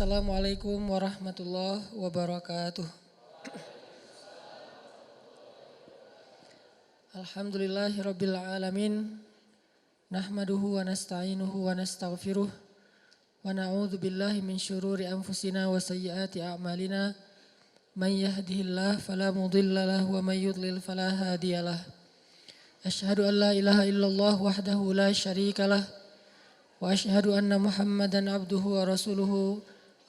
Assalamualaikum warahmatullahi wabarakatuh. Alhamdulillahirabbil alamin. Nahmaduhu wa nasta'inuhu wa nastaghfiruh. Wa na'udzu billahi min syururi anfusina wa sayyiati a'malina. May yahdihillahu fala mudilla lahu wa may yudlil fala hadiyalah. Asyhadu an la ilaha illallah wahdahu la syarikalah. Wa asyhadu anna Muhammadan abduhu wa rasuluhu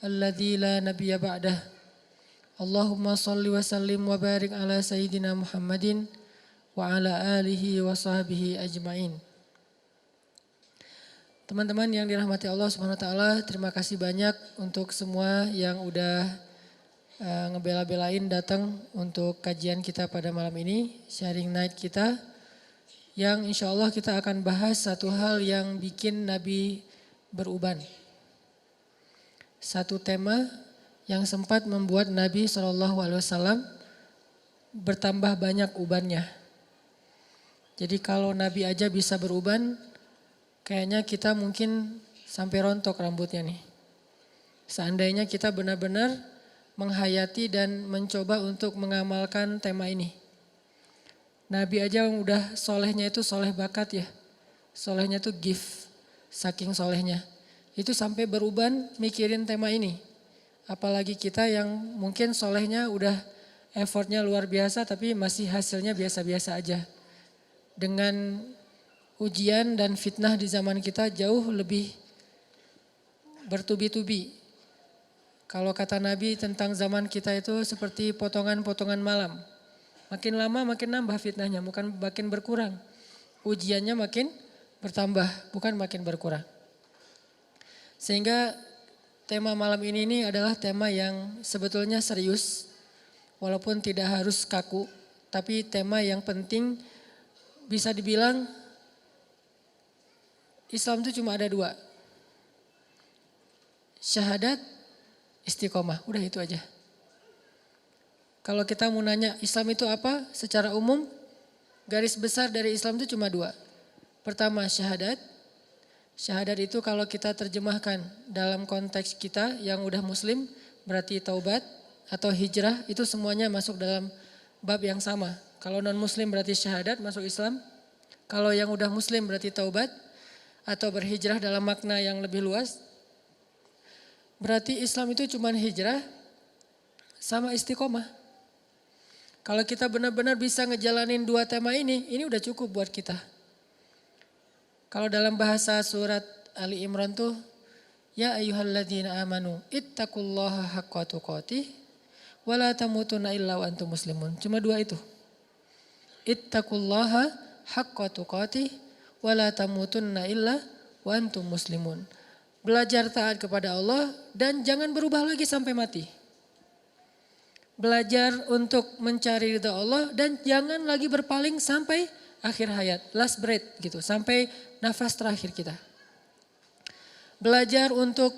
alladzi la nabiyya ba'dah. Allahumma salli wa sallim wa barik ala sayyidina Muhammadin wa ala alihi wa sahbihi ajmain. Teman-teman yang dirahmati Allah Subhanahu wa taala, terima kasih banyak untuk semua yang udah ngebela-belain datang untuk kajian kita pada malam ini, sharing night kita. Yang insya Allah kita akan bahas satu hal yang bikin Nabi beruban. Satu tema yang sempat membuat Nabi SAW bertambah banyak ubannya. Jadi kalau Nabi aja bisa beruban, kayaknya kita mungkin sampai rontok rambutnya nih. Seandainya kita benar-benar menghayati dan mencoba untuk mengamalkan tema ini. Nabi aja yang udah solehnya itu soleh bakat ya. Solehnya tuh gift, saking solehnya. Itu sampai beruban mikirin tema ini. Apalagi kita yang mungkin solehnya udah effortnya luar biasa tapi masih hasilnya biasa-biasa aja. Dengan ujian dan fitnah di zaman kita jauh lebih bertubi-tubi. Kalau kata Nabi tentang zaman kita itu seperti potongan-potongan malam. Makin lama makin nambah fitnahnya, bukan makin berkurang. Ujiannya makin bertambah, bukan makin berkurang. Sehingga tema malam ini adalah tema yang sebetulnya serius. Walaupun tidak harus kaku, tapi tema yang penting bisa dibilang Islam itu cuma ada dua. Syahadat, istiqomah, udah itu aja. Kalau kita mau nanya Islam itu apa secara umum, garis besar dari Islam itu cuma dua. Pertama syahadat. Syahadat itu kalau kita terjemahkan dalam konteks kita yang udah muslim berarti taubat atau hijrah, itu semuanya masuk dalam bab yang sama. Kalau non muslim berarti syahadat masuk Islam. Kalau yang udah muslim berarti taubat atau berhijrah dalam makna yang lebih luas. Berarti Islam itu cuma hijrah sama istiqomah. Kalau kita benar-benar bisa ngejalanin dua tema ini udah cukup buat kita. Kalau dalam bahasa surat Ali Imran tuh, ya ayyuhalladzina amanu ittaqullaha haqqa tuqatih wa la tamutunna illa wa antum muslimun. Cuma dua itu. Ittaqullaha haqqa tuqatih wa la tamutunna illa wa antum muslimun. Belajar taat kepada Allah dan jangan berubah lagi sampai mati. Belajar untuk mencari ridha Allah dan jangan lagi berpaling sampai akhir hayat, last breath gitu, sampai nafas terakhir kita. Belajar untuk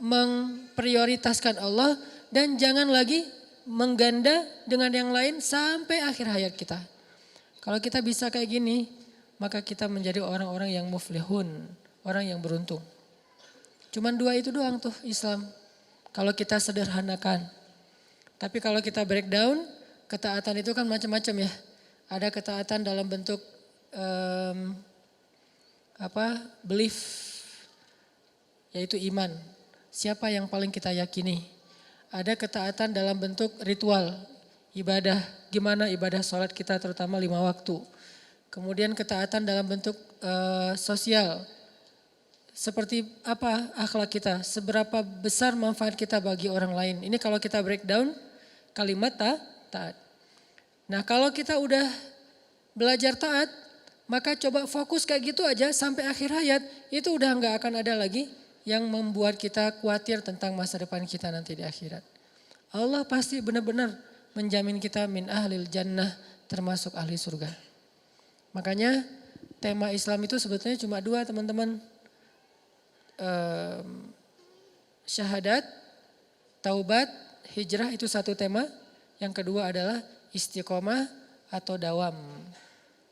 memprioritaskan Allah dan jangan lagi mengganda dengan yang lain sampai akhir hayat kita. Kalau kita bisa kayak gini, maka kita menjadi orang-orang yang muflihun, orang yang beruntung. Cuman dua itu doang tuh Islam. Kalau kita sederhanakan. Tapi kalau kita breakdown, ketaatan itu kan macam-macam ya. Ada ketaatan dalam bentuk belief, yaitu iman. Siapa yang paling kita yakini. Ada ketaatan dalam bentuk ritual, ibadah. Gimana ibadah sholat kita terutama 5 waktu. Kemudian ketaatan dalam bentuk sosial. Seperti apa akhlak kita, seberapa besar manfaat kita bagi orang lain. Ini kalau kita breakdown kalimat taat. Nah kalau kita udah belajar taat, maka coba fokus kayak gitu aja sampai akhir hayat. Itu udah gak akan ada lagi yang membuat kita khawatir tentang masa depan kita nanti di akhirat. Allah pasti benar-benar menjamin kita min ahlil jannah, termasuk ahli surga. Makanya tema Islam itu sebetulnya cuma dua teman-teman. Syahadat, taubat, hijrah itu satu tema. Yang kedua adalah istiqomah atau dawam.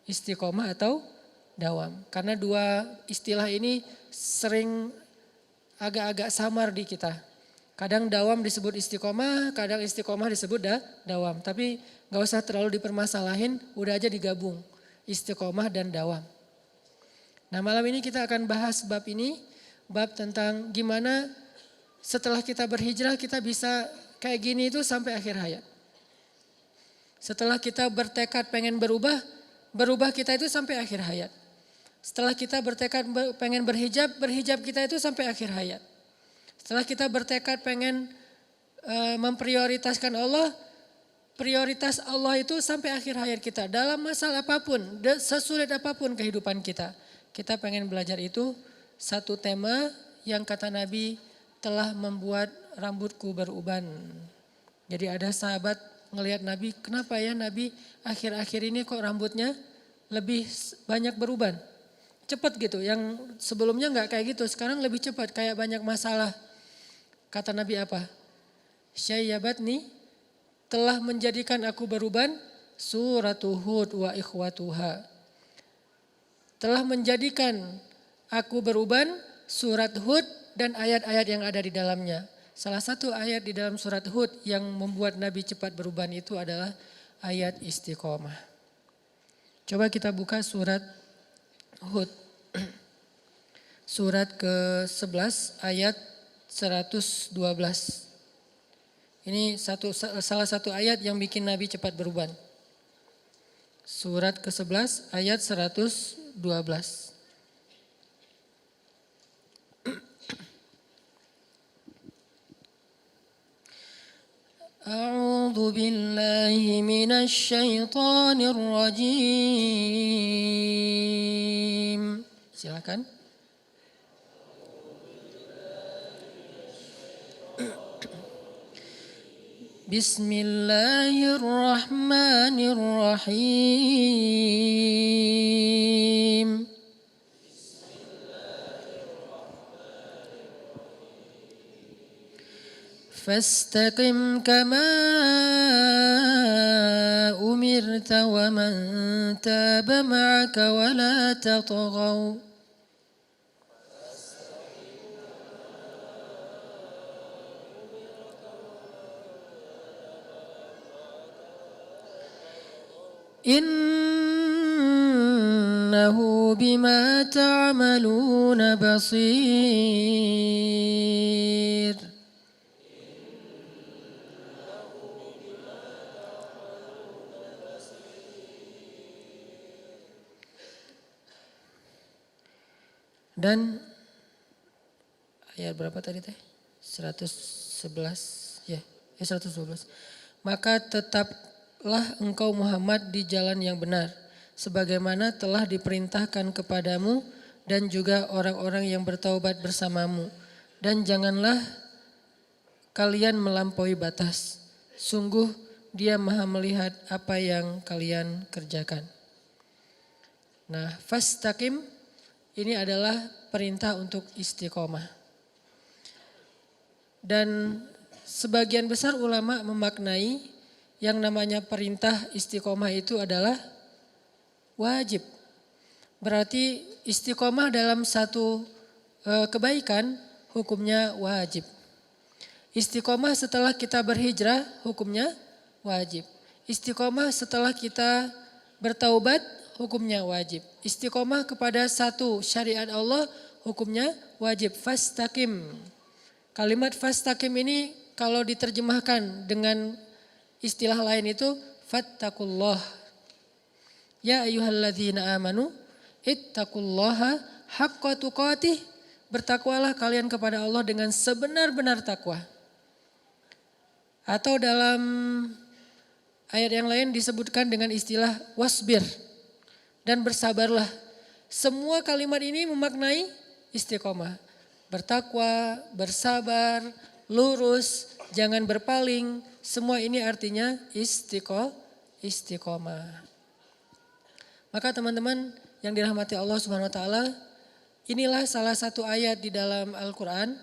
Istiqomah atau dawam. Karena dua istilah ini sering agak-agak samar di kita. Kadang dawam disebut istiqomah, kadang istiqomah disebut dawam. Tapi gak usah terlalu dipermasalahin, udah aja digabung. Istiqomah dan dawam. Nah malam ini kita akan bahas bab ini. Bab tentang gimana setelah kita berhijrah kita bisa kayak gini itu sampai akhir hayat. Setelah kita bertekad pengen berubah kita itu sampai akhir hayat. Setelah kita bertekad pengen berhijab kita itu sampai akhir hayat. Setelah kita bertekad pengen memprioritaskan Allah, prioritas Allah itu sampai akhir hayat kita. Dalam masalah apapun, sesulit apapun kehidupan kita. Kita pengen belajar itu, satu tema yang kata Nabi telah membuat rambutku beruban. Jadi ada sahabat ngelihat Nabi, kenapa ya Nabi akhir-akhir ini kok rambutnya lebih banyak beruban. Cepat gitu, yang sebelumnya gak kayak gitu, sekarang lebih cepat, kayak banyak masalah. Kata Nabi apa? Syayyabatni, telah menjadikan aku beruban, suratu Hud wa ikhwatuha. Telah menjadikan aku beruban, surat Hud dan ayat-ayat yang ada di dalamnya. Salah satu ayat di dalam surat Hud yang membuat Nabi cepat beruban itu adalah ayat istiqomah. Coba kita buka surat Hud. Surat ke-11 ayat 112. Ini salah satu ayat yang bikin Nabi cepat beruban. Surat ke-11 ayat 112. A'udzu billahi minasy syaithanir rajim. Silakan. Bismillahirrahmanirrahim. Fastaqim kama umirta wa man taba ma'aka wa la tatghaw. Innahu bima ta'maluna basir. Dan ayat berapa tadi teh? 111 ya, 112. Maka tetaplah engkau Muhammad di jalan yang benar, sebagaimana telah diperintahkan kepadamu dan juga orang-orang yang bertaubat bersamamu. Dan janganlah kalian melampaui batas. Sungguh Dia Maha melihat apa yang kalian kerjakan. Nah, fastaqim ini adalah perintah untuk istiqomah. Dan sebagian besar ulama memaknai yang namanya perintah istiqomah itu adalah wajib. Berarti istiqomah dalam satu kebaikan hukumnya wajib. Istiqomah setelah kita berhijrah hukumnya wajib. Istiqomah setelah kita bertaubat hukumnya wajib. Istiqomah kepada satu syariat Allah hukumnya wajib. Fastaqim. Kalimat fastaqim ini kalau diterjemahkan dengan istilah lain itu fattaqullah. Ya ayyuhalladzina amanu ittaqullaha haqqa tuqatih. Bertakwalah kalian kepada Allah dengan sebenar-benar takwa. Atau dalam ayat yang lain disebutkan dengan istilah wasbir. Dan bersabarlah. Semua kalimat ini memaknai istiqomah. Bertakwa, bersabar, lurus, jangan berpaling. Semua ini artinya istiqomah. Maka teman-teman yang dirahmati Allah Subhanahu wa taala, inilah salah satu ayat di dalam Al-Qur'an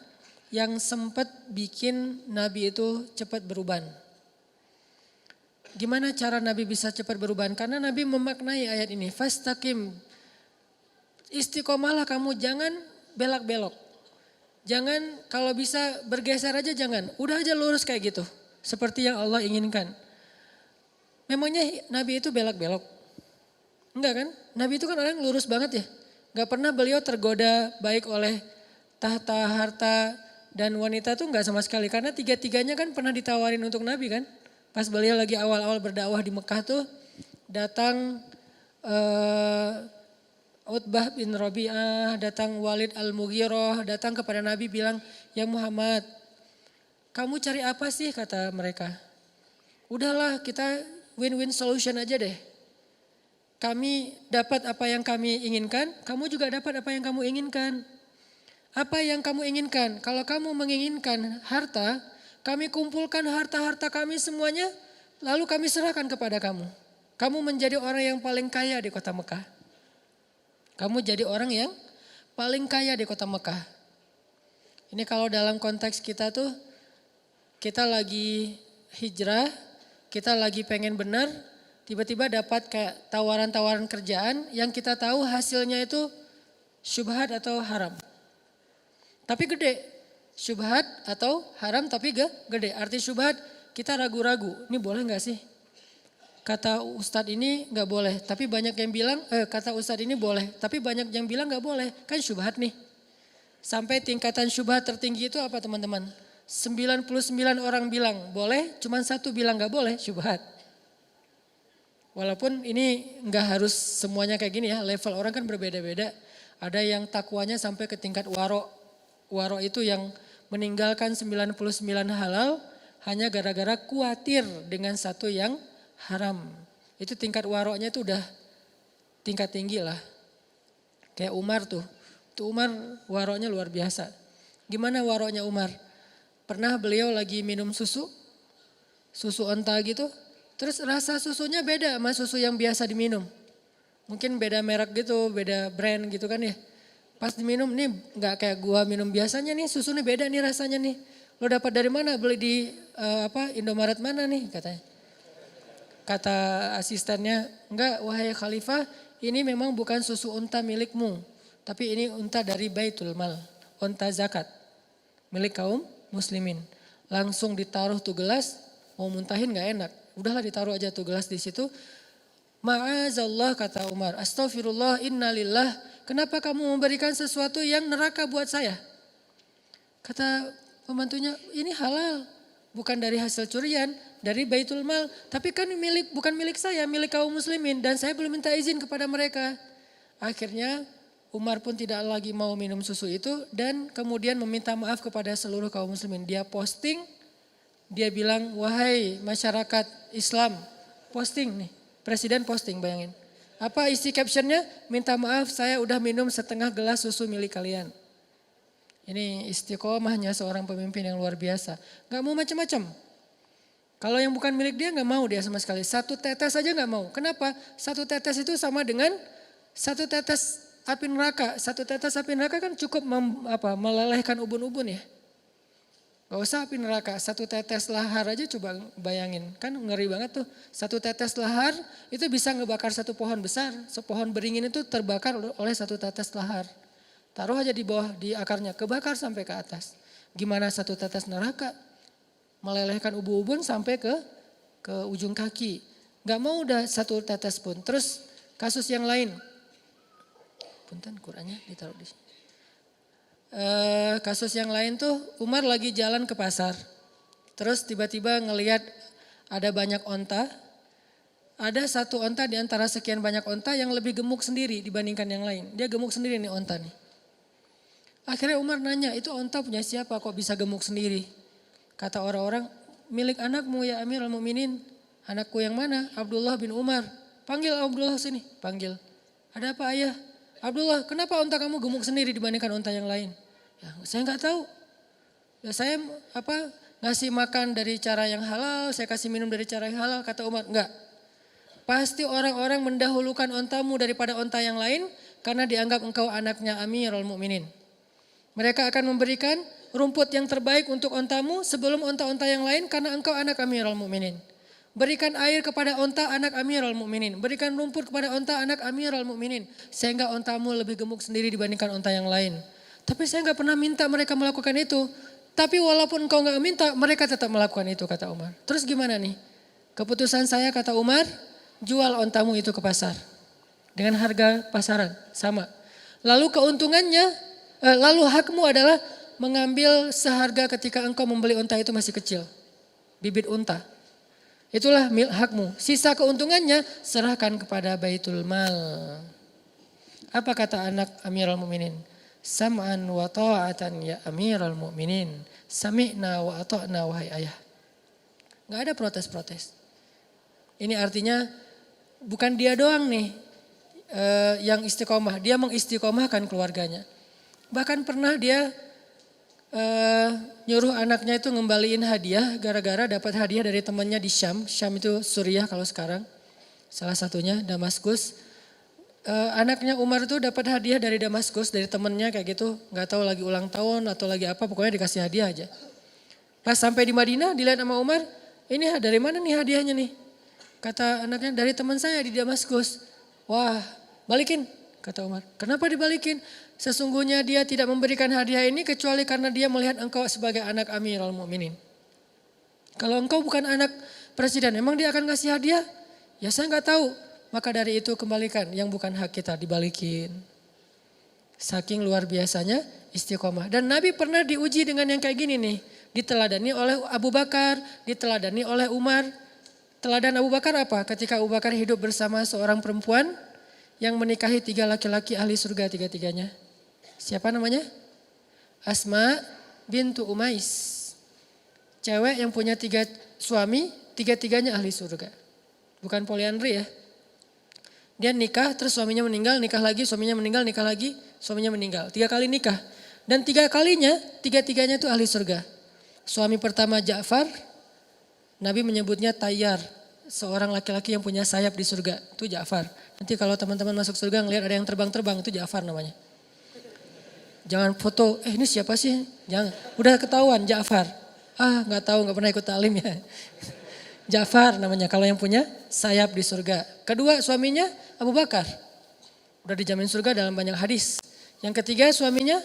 yang sempat bikin Nabi itu cepat beruban. Gimana cara Nabi bisa cepat beruban? Karena Nabi memaknai ayat ini, fastaqim. Istiqomahlah kamu, jangan belak-belok. Jangan kalau bisa bergeser aja jangan. Udah aja lurus kayak gitu. Seperti yang Allah inginkan. Memangnya Nabi itu belak-belok? Enggak kan? Nabi itu kan orang yang lurus banget ya. Gak pernah beliau tergoda baik oleh tahta, harta, dan wanita tuh enggak sama sekali. Karena tiga-tiganya kan pernah ditawarin untuk Nabi kan. Pas beliau lagi awal-awal berdakwah di Mekah tuh datang Utbah bin Rabi'ah, datang Walid al-Mughirah, datang kepada Nabi bilang, "Ya Muhammad, kamu cari apa sih?" kata mereka. "Udahlah, kita win-win solution aja deh. Kami dapat apa yang kami inginkan, kamu juga dapat apa yang kamu inginkan. Apa yang kamu inginkan? Kalau kamu menginginkan harta, kami kumpulkan harta-harta kami semuanya, lalu kami serahkan kepada kamu. Kamu menjadi orang yang paling kaya di kota Mekah. Kamu jadi orang yang paling kaya di kota Mekah." Ini kalau dalam konteks kita tuh, kita lagi hijrah, kita lagi pengen benar, tiba-tiba dapat kayak tawaran-tawaran kerjaan yang kita tahu hasilnya itu syubhat atau haram. Tapi gede, syubhat atau haram tapi gede. Arti syubhat kita ragu-ragu, ini boleh gak sih? Kata Ustadz ini gak boleh, tapi banyak yang bilang, kata Ustadz ini boleh, tapi banyak yang bilang gak boleh, kan syubhat nih. Sampai tingkatan syubhat tertinggi itu apa teman-teman? 99 orang bilang boleh, cuman 1 bilang gak boleh, syubhat. Walaupun ini gak harus semuanya kayak gini ya, level orang kan berbeda-beda. Ada yang takwanya sampai ke tingkat waro. Waro itu yang meninggalkan 99 halal hanya gara-gara khawatir dengan satu yang haram. Itu tingkat waroknya itu udah tingkat tinggi lah. Kayak Umar tuh. Tuh Umar waroknya luar biasa. Gimana waroknya Umar? Pernah beliau lagi minum susu onta gitu. Terus rasa susunya beda sama susu yang biasa diminum. Mungkin beda merek gitu, beda brand gitu kan ya. Pas diminum nih gak kayak gua minum biasanya nih, susunya beda nih rasanya nih. Lo dapat dari mana? Beli di Indomaret mana nih katanya. Kata asistennya, "Enggak wahai khalifah, ini memang bukan susu unta milikmu. Tapi ini unta dari Baitul Mal, unta zakat. Milik kaum muslimin." Langsung ditaruh tuh gelas, mau muntahin gak enak. Udahlah ditaruh aja tuh gelas di situ. "Ma'azallah," kata Umar, "Astaghfirullah, innalillah. Kenapa kamu memberikan sesuatu yang neraka buat saya?" Kata pembantunya, "Ini halal. Bukan dari hasil curian, dari Baitul Mal. Tapi kan bukan milik saya, milik kaum muslimin. Dan saya belum minta izin kepada mereka." Akhirnya Umar pun tidak lagi mau minum susu itu. Dan kemudian meminta maaf kepada seluruh kaum muslimin. Dia posting, dia bilang, "Wahai masyarakat Islam," posting nih. Presiden posting, bayangin. Apa isi captionnya? "Minta maaf saya udah minum setengah gelas susu milik kalian." Ini istiqomahnya seorang pemimpin yang luar biasa. Gak mau macam-macam. Kalau yang bukan milik dia gak mau dia sama sekali. 1 tetes aja gak mau. Kenapa? 1 tetes itu sama dengan 1 tetes api neraka. 1 tetes api neraka kan cukup melelehkan ubun-ubun ya. Gak usah api neraka, 1 tetes lahar aja coba bayangin. Kan ngeri banget tuh. 1 tetes lahar itu bisa ngebakar 1 pohon besar. Sepohon beringin itu terbakar oleh 1 tetes lahar. Taruh aja di bawah, di akarnya, kebakar sampai ke atas. Gimana 1 tetes neraka? Melelehkan ubun-ubun sampai ke ujung kaki. Gak mau udah 1 tetes pun. Terus kasus yang lain. Punten Qurannya ditaruh di sini. Kasus yang lain tuh Umar lagi jalan ke pasar. Terus tiba-tiba ngelihat ada banyak onta. Ada 1 onta di antara sekian banyak onta yang lebih gemuk sendiri dibandingkan yang lain. Dia gemuk sendiri nih onta nih. Akhirnya Umar nanya, "Itu onta punya siapa kok bisa gemuk sendiri?" Kata orang-orang, "Milik anakmu ya Amirul Mukminin." "Anakku yang mana?" "Abdullah bin Umar." "Panggil Abdullah sini." Panggil. "Ada apa ayah?" "Abdullah, kenapa onta kamu gemuk sendiri dibandingkan onta yang lain?" "Ya, saya nggak tahu. Ya saya ngasih makan dari cara yang halal, saya kasih minum dari cara yang halal." Kata Umar, "Enggak. Pasti orang-orang mendahulukan ontamu daripada onta yang lain karena dianggap engkau anaknya Amirul Mukminin. Mereka akan memberikan rumput yang terbaik untuk ontamu sebelum onta-onta yang lain karena engkau anak Amirul Mukminin. Berikan air kepada onta anak Amirul Mukminin. Berikan rumput kepada onta anak Amirul Mukminin. Sehingga ontamu lebih gemuk sendiri dibandingkan onta yang lain." Tapi saya nggak pernah minta mereka melakukan itu. Tapi walaupun engkau nggak minta, mereka tetap melakukan itu, kata Umar. Terus gimana nih? Keputusan saya, kata Umar, jual ontamu itu ke pasar. Dengan harga pasaran, sama. Lalu keuntungannya, lalu hakmu adalah mengambil seharga ketika engkau membeli unta itu masih kecil. Bibit unta. Itulah hakmu. Sisa keuntungannya serahkan kepada Baitul Mal. Apa kata anak Amirul Mukminin? Sam'an wa ta'atan ya Amirul Mukminin. Sami'na wa ata'na wahai ayah. Gak ada protes-protes. Ini artinya bukan dia doang nih yang istiqomah. Dia mengistiqomahkan keluarganya. Bahkan pernah dia nyuruh anaknya itu ngembaliin hadiah gara-gara dapat hadiah dari temannya di Syam. Syam itu Suriah kalau sekarang. Salah satunya Damaskus. Anaknya Umar itu dapat hadiah dari Damaskus, dari temannya kayak gitu. Gak tahu lagi ulang tahun atau lagi apa, pokoknya dikasih hadiah aja. Pas sampai di Madinah dilihat sama Umar, ini dari mana nih hadiahnya nih? Kata anaknya, dari teman saya di Damaskus. Wah, balikin, kata Umar. Kenapa dibalikin? Sesungguhnya dia tidak memberikan hadiah ini kecuali karena dia melihat engkau sebagai anak Amirul Mukminin. Kalau engkau bukan anak presiden, emang dia akan ngasih hadiah? Ya saya nggak tahu. Maka dari itu kembalikan, yang bukan hak kita dibalikin. Saking luar biasanya istiqomah. Dan Nabi pernah diuji dengan yang kayak gini nih. Diteladani oleh Abu Bakar, diteladani oleh Umar. Teladan Abu Bakar apa? Ketika Abu Bakar hidup bersama seorang perempuan yang menikahi 3 laki-laki ahli surga tiga-tiganya. Siapa namanya? Asma bintu Umais. Cewek yang punya 3 suami, tiga-tiganya ahli surga. Bukan poliandri ya. Dia nikah, terus suaminya meninggal, nikah lagi, suaminya meninggal, nikah lagi, suaminya meninggal. 3 kali nikah. Dan 3 kalinya, tiga-tiganya itu ahli surga. Suami pertama Ja'far, Nabi menyebutnya Tayyar, seorang laki-laki yang punya sayap di surga, itu Ja'far. Nanti kalau teman-teman masuk surga ngelihat ada yang terbang-terbang, itu Ja'far namanya. Jangan foto, ini siapa sih? Jangan, udah ketahuan Ja'far. Gak tahu, gak pernah ikut talim ya. Ja'far namanya kalau yang punya sayap di surga. Kedua suaminya Abu Bakar, udah dijamin surga dalam banyak hadis. Yang ketiga suaminya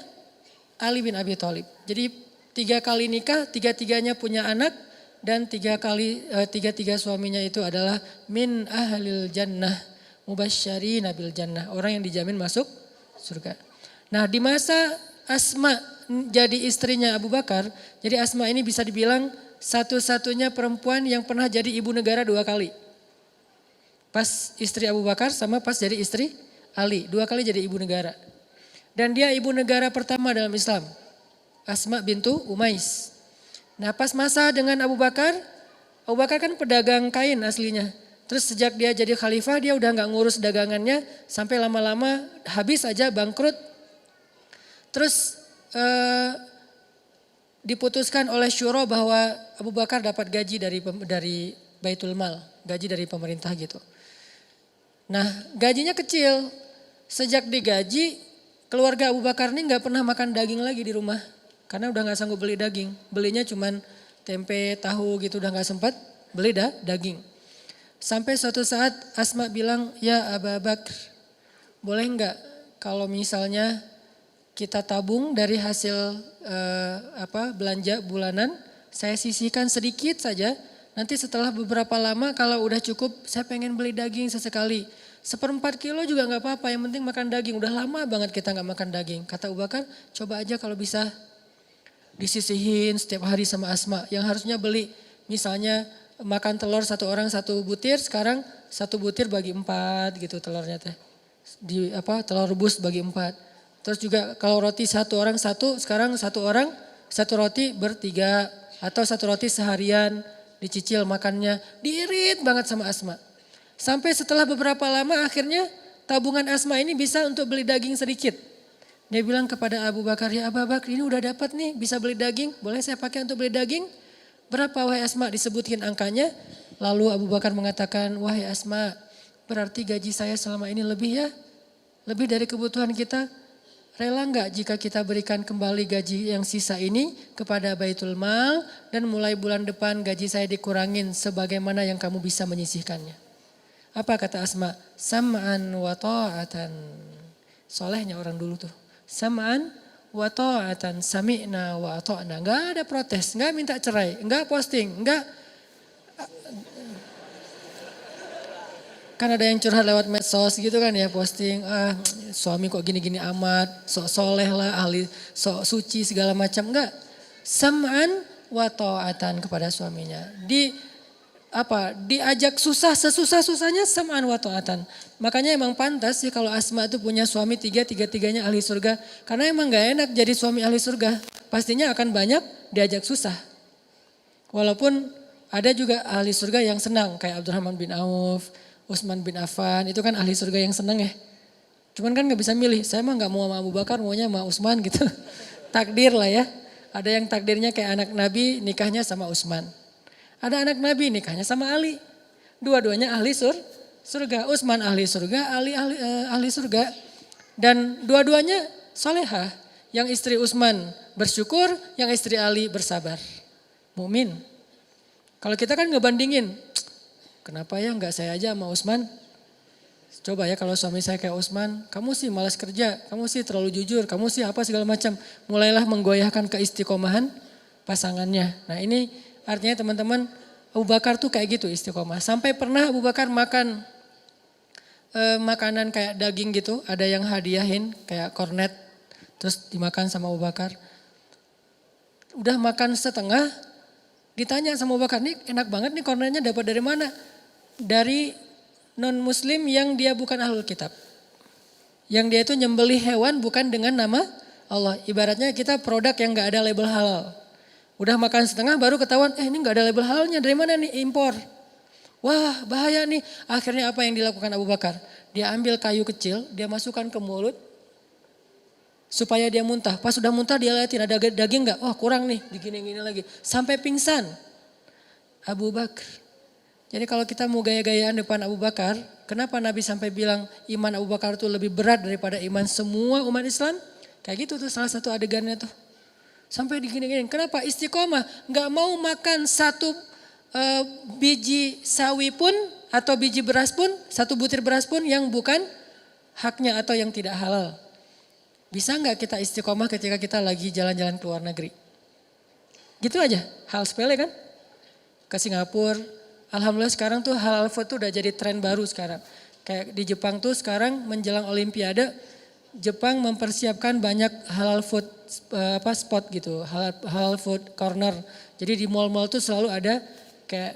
Ali bin Abi Thalib. Jadi 3 kali nikah, tiga-tiganya punya anak. Dan 3 suaminya itu adalah min ahlil jannah mubasysyirina bil jannah. Orang yang dijamin masuk surga. Nah di masa Asma jadi istrinya Abu Bakar. Jadi Asma ini bisa dibilang satu-satunya perempuan yang pernah jadi ibu negara 2 kali. Pas istri Abu Bakar sama pas jadi istri Ali. 2 kali jadi ibu negara. Dan dia ibu negara pertama dalam Islam. Asma bintu Umais. Nah pas masa dengan Abu Bakar kan pedagang kain aslinya. Terus sejak dia jadi khalifah dia udah gak ngurus dagangannya sampai lama-lama habis aja bangkrut. Terus diputuskan oleh syuro bahwa Abu Bakar dapat gaji dari Baitul Mal. Gaji dari pemerintah gitu. Nah gajinya kecil. Sejak digaji keluarga Abu Bakar ini gak pernah makan daging lagi di rumah. Karena udah gak sanggup beli daging. Belinya cuman tempe, tahu gitu udah gak sempat beli daging. Sampai suatu saat Asma bilang, ya Abu Bakar boleh gak kalau misalnya kita tabung dari hasil belanja bulanan. Saya sisihkan sedikit saja. Nanti setelah beberapa lama kalau udah cukup saya pengen beli daging sesekali. 1/4 kilo juga gak apa-apa yang penting makan daging. Udah lama banget kita gak makan daging. Kata Abu Bakar coba aja kalau bisa disisihin setiap hari sama Asma. Yang harusnya beli misalnya makan telur 1 orang 1 butir. Sekarang 1 butir bagi 4 gitu telurnya teh. Telur rebus bagi 4. Terus juga kalau roti 1 orang 1 sekarang 1 orang 1 roti ber-3. Atau 1 roti seharian dicicil makannya. Diirit banget sama Asma. Sampai setelah beberapa lama akhirnya tabungan Asma ini bisa untuk beli daging sedikit. Dia bilang kepada Abu Bakar, ya Abu Bakar ini udah dapat nih bisa beli daging. Boleh saya pakai untuk beli daging? Berapa wahai Asma? Disebutkan angkanya. Lalu Abu Bakar mengatakan, wahai Asma berarti gaji saya selama ini lebih ya? Lebih dari kebutuhan kita? Rela enggak jika kita berikan kembali gaji yang sisa ini kepada Baitul Mal. Dan mulai bulan depan gaji saya dikurangin sebagaimana yang kamu bisa menyisihkannya. Apa kata Asma? Sam'an wa ta'atan. Solehnya orang dulu tuh. Sam'an wa ta'atan, sami'na wa ata'na. Enggak ada protes, enggak minta cerai, enggak posting, enggak. Kan ada yang curhat lewat medsos gitu kan ya, posting, suami kok gini-gini amat, sok soleh lah, ahli sok suci segala macam. Enggak, sam'an wa ta'atan kepada suaminya. Diajak susah, sesusah-susahnya sam'an wa ta'atan. Makanya emang pantas sih kalau Asma itu punya suami tiga-tiganya ahli surga. Karena emang gak enak jadi suami ahli surga. Pastinya akan banyak diajak susah. Walaupun ada juga ahli surga yang senang kayak Abdurrahman bin Auf, Utsman bin Affan, itu kan ahli surga yang senang ya. Cuman kan gak bisa milih, saya mah gak mau sama Abu Bakar, maunya sama Utsman gitu. Takdir lah ya. Ada yang takdirnya kayak anak Nabi nikahnya sama Utsman. Ada anak Nabi nikahnya sama Ali. Dua-duanya ahli surga. Utsman ahli surga, Ali ahli surga. Dan dua-duanya solehah. Yang istri Utsman bersyukur, yang istri Ali bersabar. Mukmin. Kalau kita kan ngebandingin, kenapa ya nggak saya aja sama Utsman? Coba ya kalau suami saya kayak Utsman, kamu sih malas kerja, kamu sih terlalu jujur, kamu sih apa segala macam. Mulailah menggoyahkan keistiqomahan pasangannya. Nah ini artinya teman-teman, Abu Bakar tuh kayak gitu istiqomah. Sampai pernah Abu Bakar makan makanan kayak daging gitu, ada yang hadiahin kayak kornet, terus dimakan sama Abu Bakar. Udah makan setengah, ditanya sama Abu Bakar, nih enak banget nih kornetnya dapat dari mana? Dari non muslim yang dia bukan ahlul kitab. Yang dia itu nyembelih hewan bukan dengan nama Allah. Ibaratnya kita produk yang gak ada label halal. Udah makan setengah baru ketahuan, ini gak ada label halalnya, dari mana nih? Impor. Wah bahaya nih. Akhirnya apa yang dilakukan Abu Bakar? Dia ambil kayu kecil, dia masukkan ke mulut supaya dia muntah. Pas sudah muntah dia liatin ada daging gak? Wah kurang nih, digini-gini lagi. Sampai pingsan. Abu Bakar. Jadi kalau kita mau gaya-gayaan depan Abu Bakar, kenapa Nabi sampai bilang iman Abu Bakar itu lebih berat daripada iman semua umat Islam? Kayak gitu tuh salah satu adegannya tuh. Sampai digini-gini. Kenapa? Istiqomah. Gak mau makan satu biji sawi pun atau biji beras pun, satu butir beras pun yang bukan haknya atau yang tidak halal. Bisa gak kita istiqomah ketika kita lagi jalan-jalan ke luar negeri? Gitu aja, hal sepele kan? Ke Singapura, alhamdulillah sekarang tuh halal food tuh udah jadi tren baru sekarang. Kayak di Jepang tuh sekarang menjelang Olimpiade, Jepang mempersiapkan banyak halal food spot gitu, halal food corner. Jadi di mall-mall tuh selalu ada kayak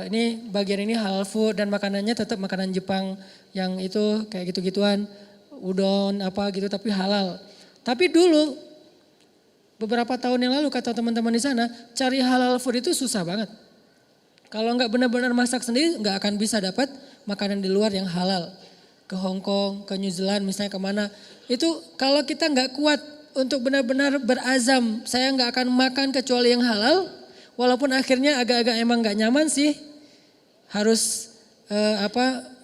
ini bagian ini halal food dan makanannya tetap makanan Jepang yang itu kayak gitu-gituan, udon apa gitu tapi halal. Tapi dulu beberapa tahun yang lalu kata teman-teman di sana cari halal food itu susah banget. Kalau nggak benar-benar masak sendiri nggak akan bisa dapat makanan di luar yang halal. Ke Hong Kong, ke New Zealand misalnya kemana. Itu kalau kita nggak kuat untuk benar-benar berazam, saya nggak akan makan kecuali yang halal. Walaupun akhirnya agak-agak emang nggak nyaman sih. Harus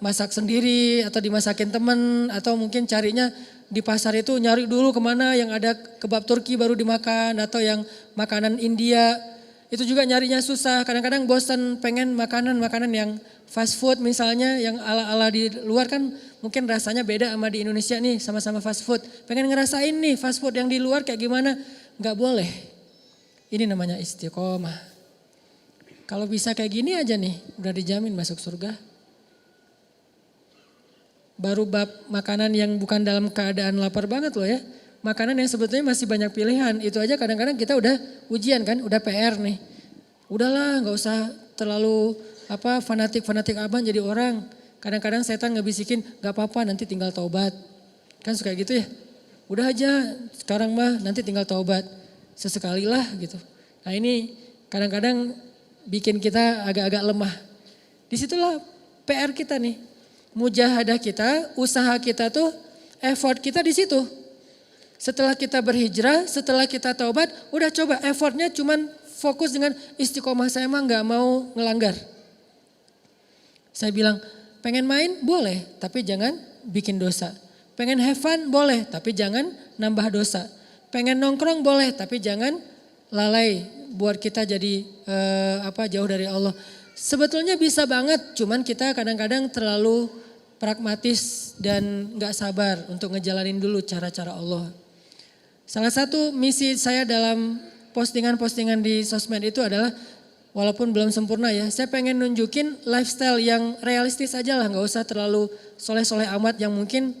masak sendiri atau dimasakin temen. Atau mungkin carinya di pasar itu nyari dulu kemana yang ada kebab Turki baru dimakan. Atau yang makanan India. Itu juga nyarinya susah, kadang-kadang bosan pengen makanan-makanan yang fast food misalnya yang ala-ala di luar kan mungkin rasanya beda sama di Indonesia nih sama-sama fast food. Pengen ngerasain nih fast food yang di luar kayak gimana, gak boleh. Ini namanya istiqomah. Kalau bisa kayak gini aja nih udah dijamin masuk surga. Baru bab makanan yang bukan dalam keadaan lapar banget loh ya. Makanan yang sebetulnya masih banyak pilihan. Itu aja kadang-kadang kita udah ujian kan, udah PR nih. Udahlah gak usah terlalu fanatik-fanatik abang jadi orang. Kadang-kadang setan ngebisikin gak apa-apa nanti tinggal taubat. Kan suka gitu ya. Udah aja sekarang mah nanti tinggal taubat. Sesekali lah gitu. Nah ini kadang-kadang bikin kita agak-agak lemah. Disitulah PR kita nih. Mujahadah kita, usaha kita tuh, effort kita di situ. Setelah kita berhijrah, setelah kita taubat, udah coba effortnya cuman fokus dengan istiqomah saya mah gak mau ngelanggar. Saya bilang pengen main boleh tapi jangan bikin dosa. Pengen have fun boleh tapi jangan nambah dosa. Pengen nongkrong boleh tapi jangan lalai buat kita jadi jauh dari Allah. Sebetulnya bisa banget cuman kita kadang-kadang terlalu pragmatis dan gak sabar untuk ngejalanin dulu cara-cara Allah. Salah satu misi saya dalam postingan-postingan di sosmed itu adalah walaupun belum sempurna ya, saya pengen nunjukin lifestyle yang realistis aja lah, nggak usah terlalu soleh-soleh amat yang mungkin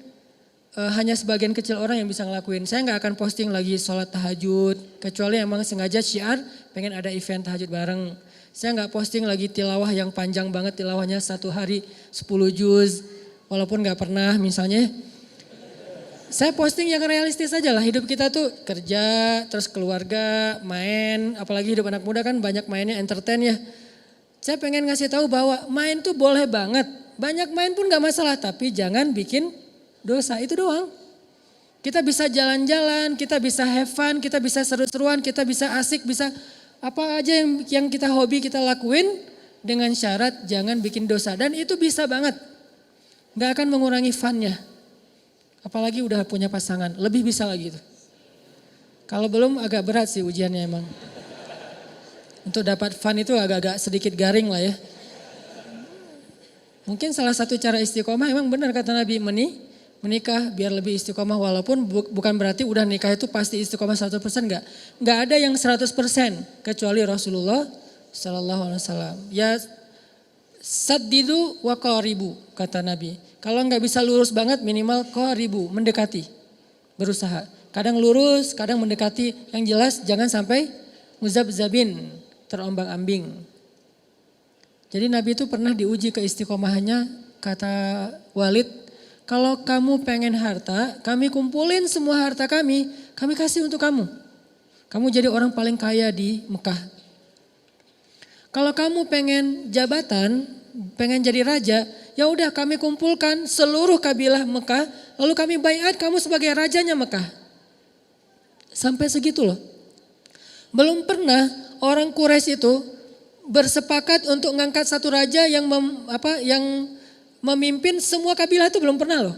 hanya sebagian kecil orang yang bisa ngelakuin. Saya nggak akan posting lagi sholat tahajud, kecuali emang sengaja syiar pengen ada event tahajud bareng. Saya nggak posting lagi tilawah yang panjang banget, tilawahnya 1 hari 10 juz, walaupun nggak pernah misalnya. Saya posting yang realistis aja lah, hidup kita tuh kerja, terus keluarga, main, apalagi hidup anak muda kan banyak mainnya, entertain ya. Saya pengen ngasih tahu bahwa main tuh boleh banget, banyak main pun gak masalah, tapi jangan bikin dosa, itu doang. Kita bisa jalan-jalan, kita bisa have fun, kita bisa seru-seruan, kita bisa asik, bisa apa aja yang kita hobi kita lakuin dengan syarat jangan bikin dosa. Dan itu bisa banget, gak akan mengurangi funnya. Apalagi udah punya pasangan, lebih bisa lagi itu. Kalau belum agak berat sih ujiannya emang. Untuk dapat fun itu agak-agak sedikit garing lah ya. Mungkin salah satu cara istiqomah emang benar kata Nabi, menikah biar lebih istiqomah. Walaupun bukan berarti udah nikah itu pasti istiqomah 100% enggak. Enggak ada yang 100% kecuali Rasulullah SAW. Ya saddidu wa qaribu kata Nabi. Kalau nggak bisa lurus banget minimal qaribu, mendekati, berusaha. Kadang lurus, kadang mendekati, yang jelas jangan sampai muzabzabin, terombang-ambing. Jadi Nabi itu pernah diuji keistiqomahannya, kata Walid, kalau kamu pengen harta, kami kumpulin semua harta kami kasih untuk kamu. Kamu jadi orang paling kaya di Mekah. Kalau kamu pengen jabatan, pengen jadi raja, ya udah kami kumpulkan seluruh kabilah Mekah, lalu kami baiat kamu sebagai rajanya Mekah. Sampai segitu loh. Belum pernah orang Quraisy itu bersepakat untuk ngangkat satu raja yang memimpin semua kabilah, itu belum pernah loh.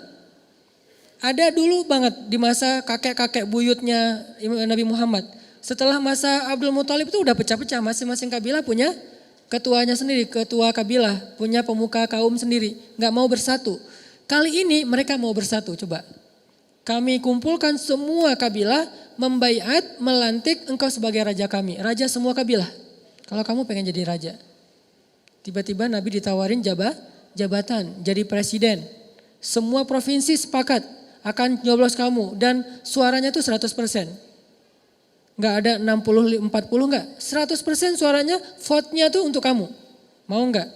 Ada dulu banget di masa kakek-kakek buyutnya Nabi Muhammad. Setelah masa Abdul Muthalib itu udah pecah-pecah, masing-masing kabilah punya ketuanya sendiri, ketua kabilah, punya pemuka kaum sendiri, nggak mau bersatu. Kali ini mereka mau bersatu, coba. Kami kumpulkan semua kabilah, membaiat, melantik engkau sebagai raja kami, raja semua kabilah. Kalau kamu pengen jadi raja. Tiba-tiba Nabi ditawarin jabatan, jadi presiden. Semua provinsi sepakat akan nyoblos kamu dan suaranya tuh 100%. Enggak ada 60-40 enggak, 100% suaranya, vote-nya tuh untuk kamu. Mau enggak?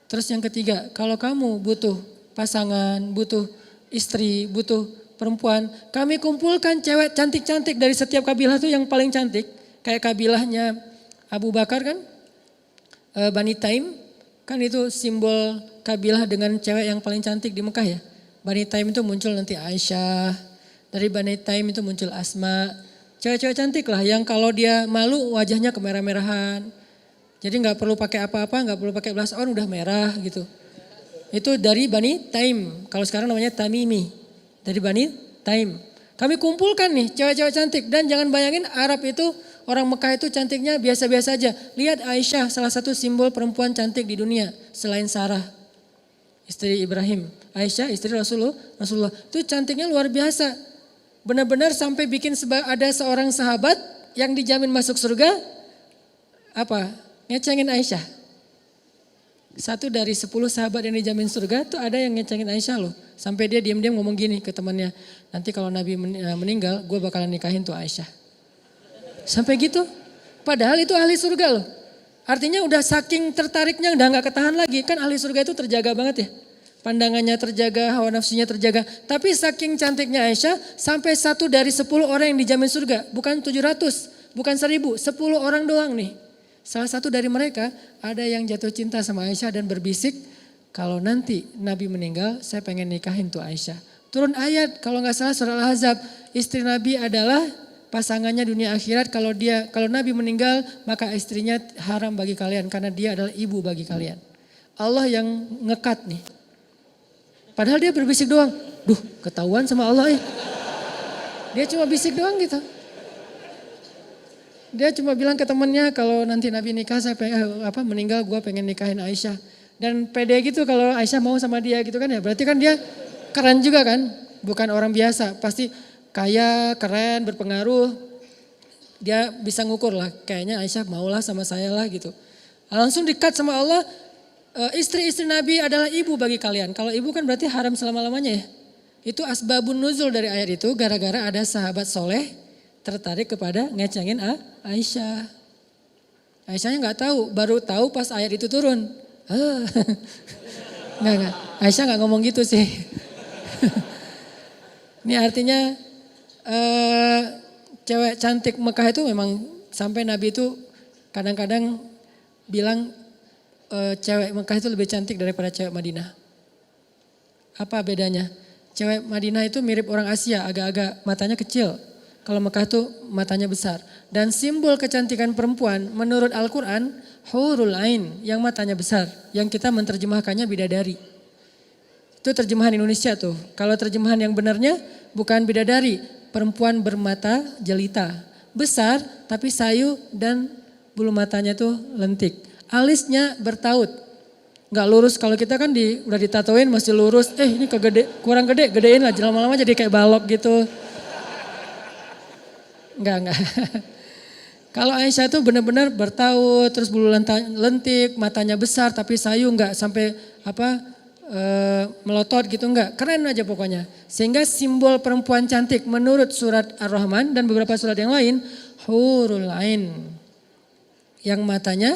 Terus yang ketiga, kalau kamu butuh pasangan, butuh istri, butuh perempuan, kami kumpulkan cewek cantik-cantik dari setiap kabilah tuh yang paling cantik. Kayak kabilahnya Abu Bakar kan, Bani Taim, kan itu simbol kabilah dengan cewek yang paling cantik di Mekah ya. Bani Taim itu muncul nanti Aisyah, dari Bani Taim itu muncul Asma. Cewek-cewek cantik lah yang kalau dia malu wajahnya kemerah-merahan. Jadi nggak perlu pakai apa-apa, nggak perlu pakai blush on udah merah gitu. Itu dari Bani Taim, kalau sekarang namanya Tamimi. Dari Bani Taim. Kami kumpulkan nih cewek-cewek cantik dan jangan bayangin Arab itu, orang Mekah itu cantiknya biasa-biasa aja. Lihat Aisyah, salah satu simbol perempuan cantik di dunia selain Sarah, istri Ibrahim. Aisyah istri Rasulullah itu cantiknya luar biasa. Benar-benar sampai bikin ada seorang sahabat yang dijamin masuk surga, apa? Ngecengin Aisyah. 1 dari 10 sahabat yang dijamin surga tuh ada yang ngecengin Aisyah loh. Sampai dia diam-diam ngomong gini ke temannya, nanti kalau Nabi meninggal gue bakalan nikahin tuh Aisyah. Sampai gitu. Padahal itu ahli surga loh. Artinya udah saking tertariknya udah gak ketahan lagi. Kan ahli surga itu terjaga banget ya. Pandangannya terjaga, hawa nafsunya terjaga. Tapi saking cantiknya Aisyah, sampai 1 dari 10 orang yang dijamin surga. Bukan 700, bukan 1000, 10 orang doang nih. Salah satu dari mereka ada yang jatuh cinta sama Aisyah dan berbisik, kalau nanti Nabi meninggal saya pengen nikahin tuh Aisyah. Turun ayat kalau gak salah surah Al-Ahzab, istri Nabi adalah pasangannya dunia akhirat. Kalau Nabi meninggal maka istrinya haram bagi kalian karena dia adalah ibu bagi kalian. Allah yang ngekat nih. Padahal dia berbisik doang. Duh, ketahuan sama Allah ya. Dia cuma bisik doang gitu. Dia cuma bilang ke temennya kalau nanti Nabi nikah saya meninggal gue pengen nikahin Aisyah. Dan pede gitu kalau Aisyah mau sama dia gitu kan ya. Berarti kan dia keren juga kan. Bukan orang biasa. Pasti kaya, keren, berpengaruh. Dia bisa ngukur lah, kayaknya Aisyah maulah sama saya lah gitu. Langsung di-cut sama Allah, istri-istri Nabi adalah ibu bagi kalian. Kalau ibu kan berarti haram selama-lamanya ya. Itu asbabun nuzul dari ayat itu gara-gara ada sahabat soleh tertarik kepada ngecengin Aisyah. Aisyahnya nggak tahu, baru tahu pas ayat itu turun. Enggak. Aisyah nggak ngomong gitu sih. Ini artinya cewek cantik Mekah itu memang sampai Nabi itu kadang-kadang bilang cewek Mekah itu lebih cantik daripada cewek Madinah. Apa bedanya? Cewek Madinah itu mirip orang Asia, agak-agak matanya kecil. Kalau Mekah itu matanya besar. Dan simbol kecantikan perempuan menurut Al-Quran, hurul ain, yang matanya besar. Yang kita menerjemahkannya bidadari. Itu terjemahan Indonesia tuh. Kalau terjemahan yang benarnya bukan bidadari, perempuan bermata jelita. Besar tapi sayu dan bulu matanya tuh lentik. Alisnya bertaut. Nggak lurus, kalau kita kan udah ditatoin masih lurus. Ini kurang gede, gedein lah. Lama-lama jadi kayak balok gitu. Enggak. Kalau Aisyah tuh benar-benar bertaut, terus bulu lentik, matanya besar tapi sayu, enggak sampai melotot gitu, enggak. Keren aja pokoknya. Sehingga simbol perempuan cantik menurut surat Ar-Rahman dan beberapa surat yang lain, hurul ain. Yang matanya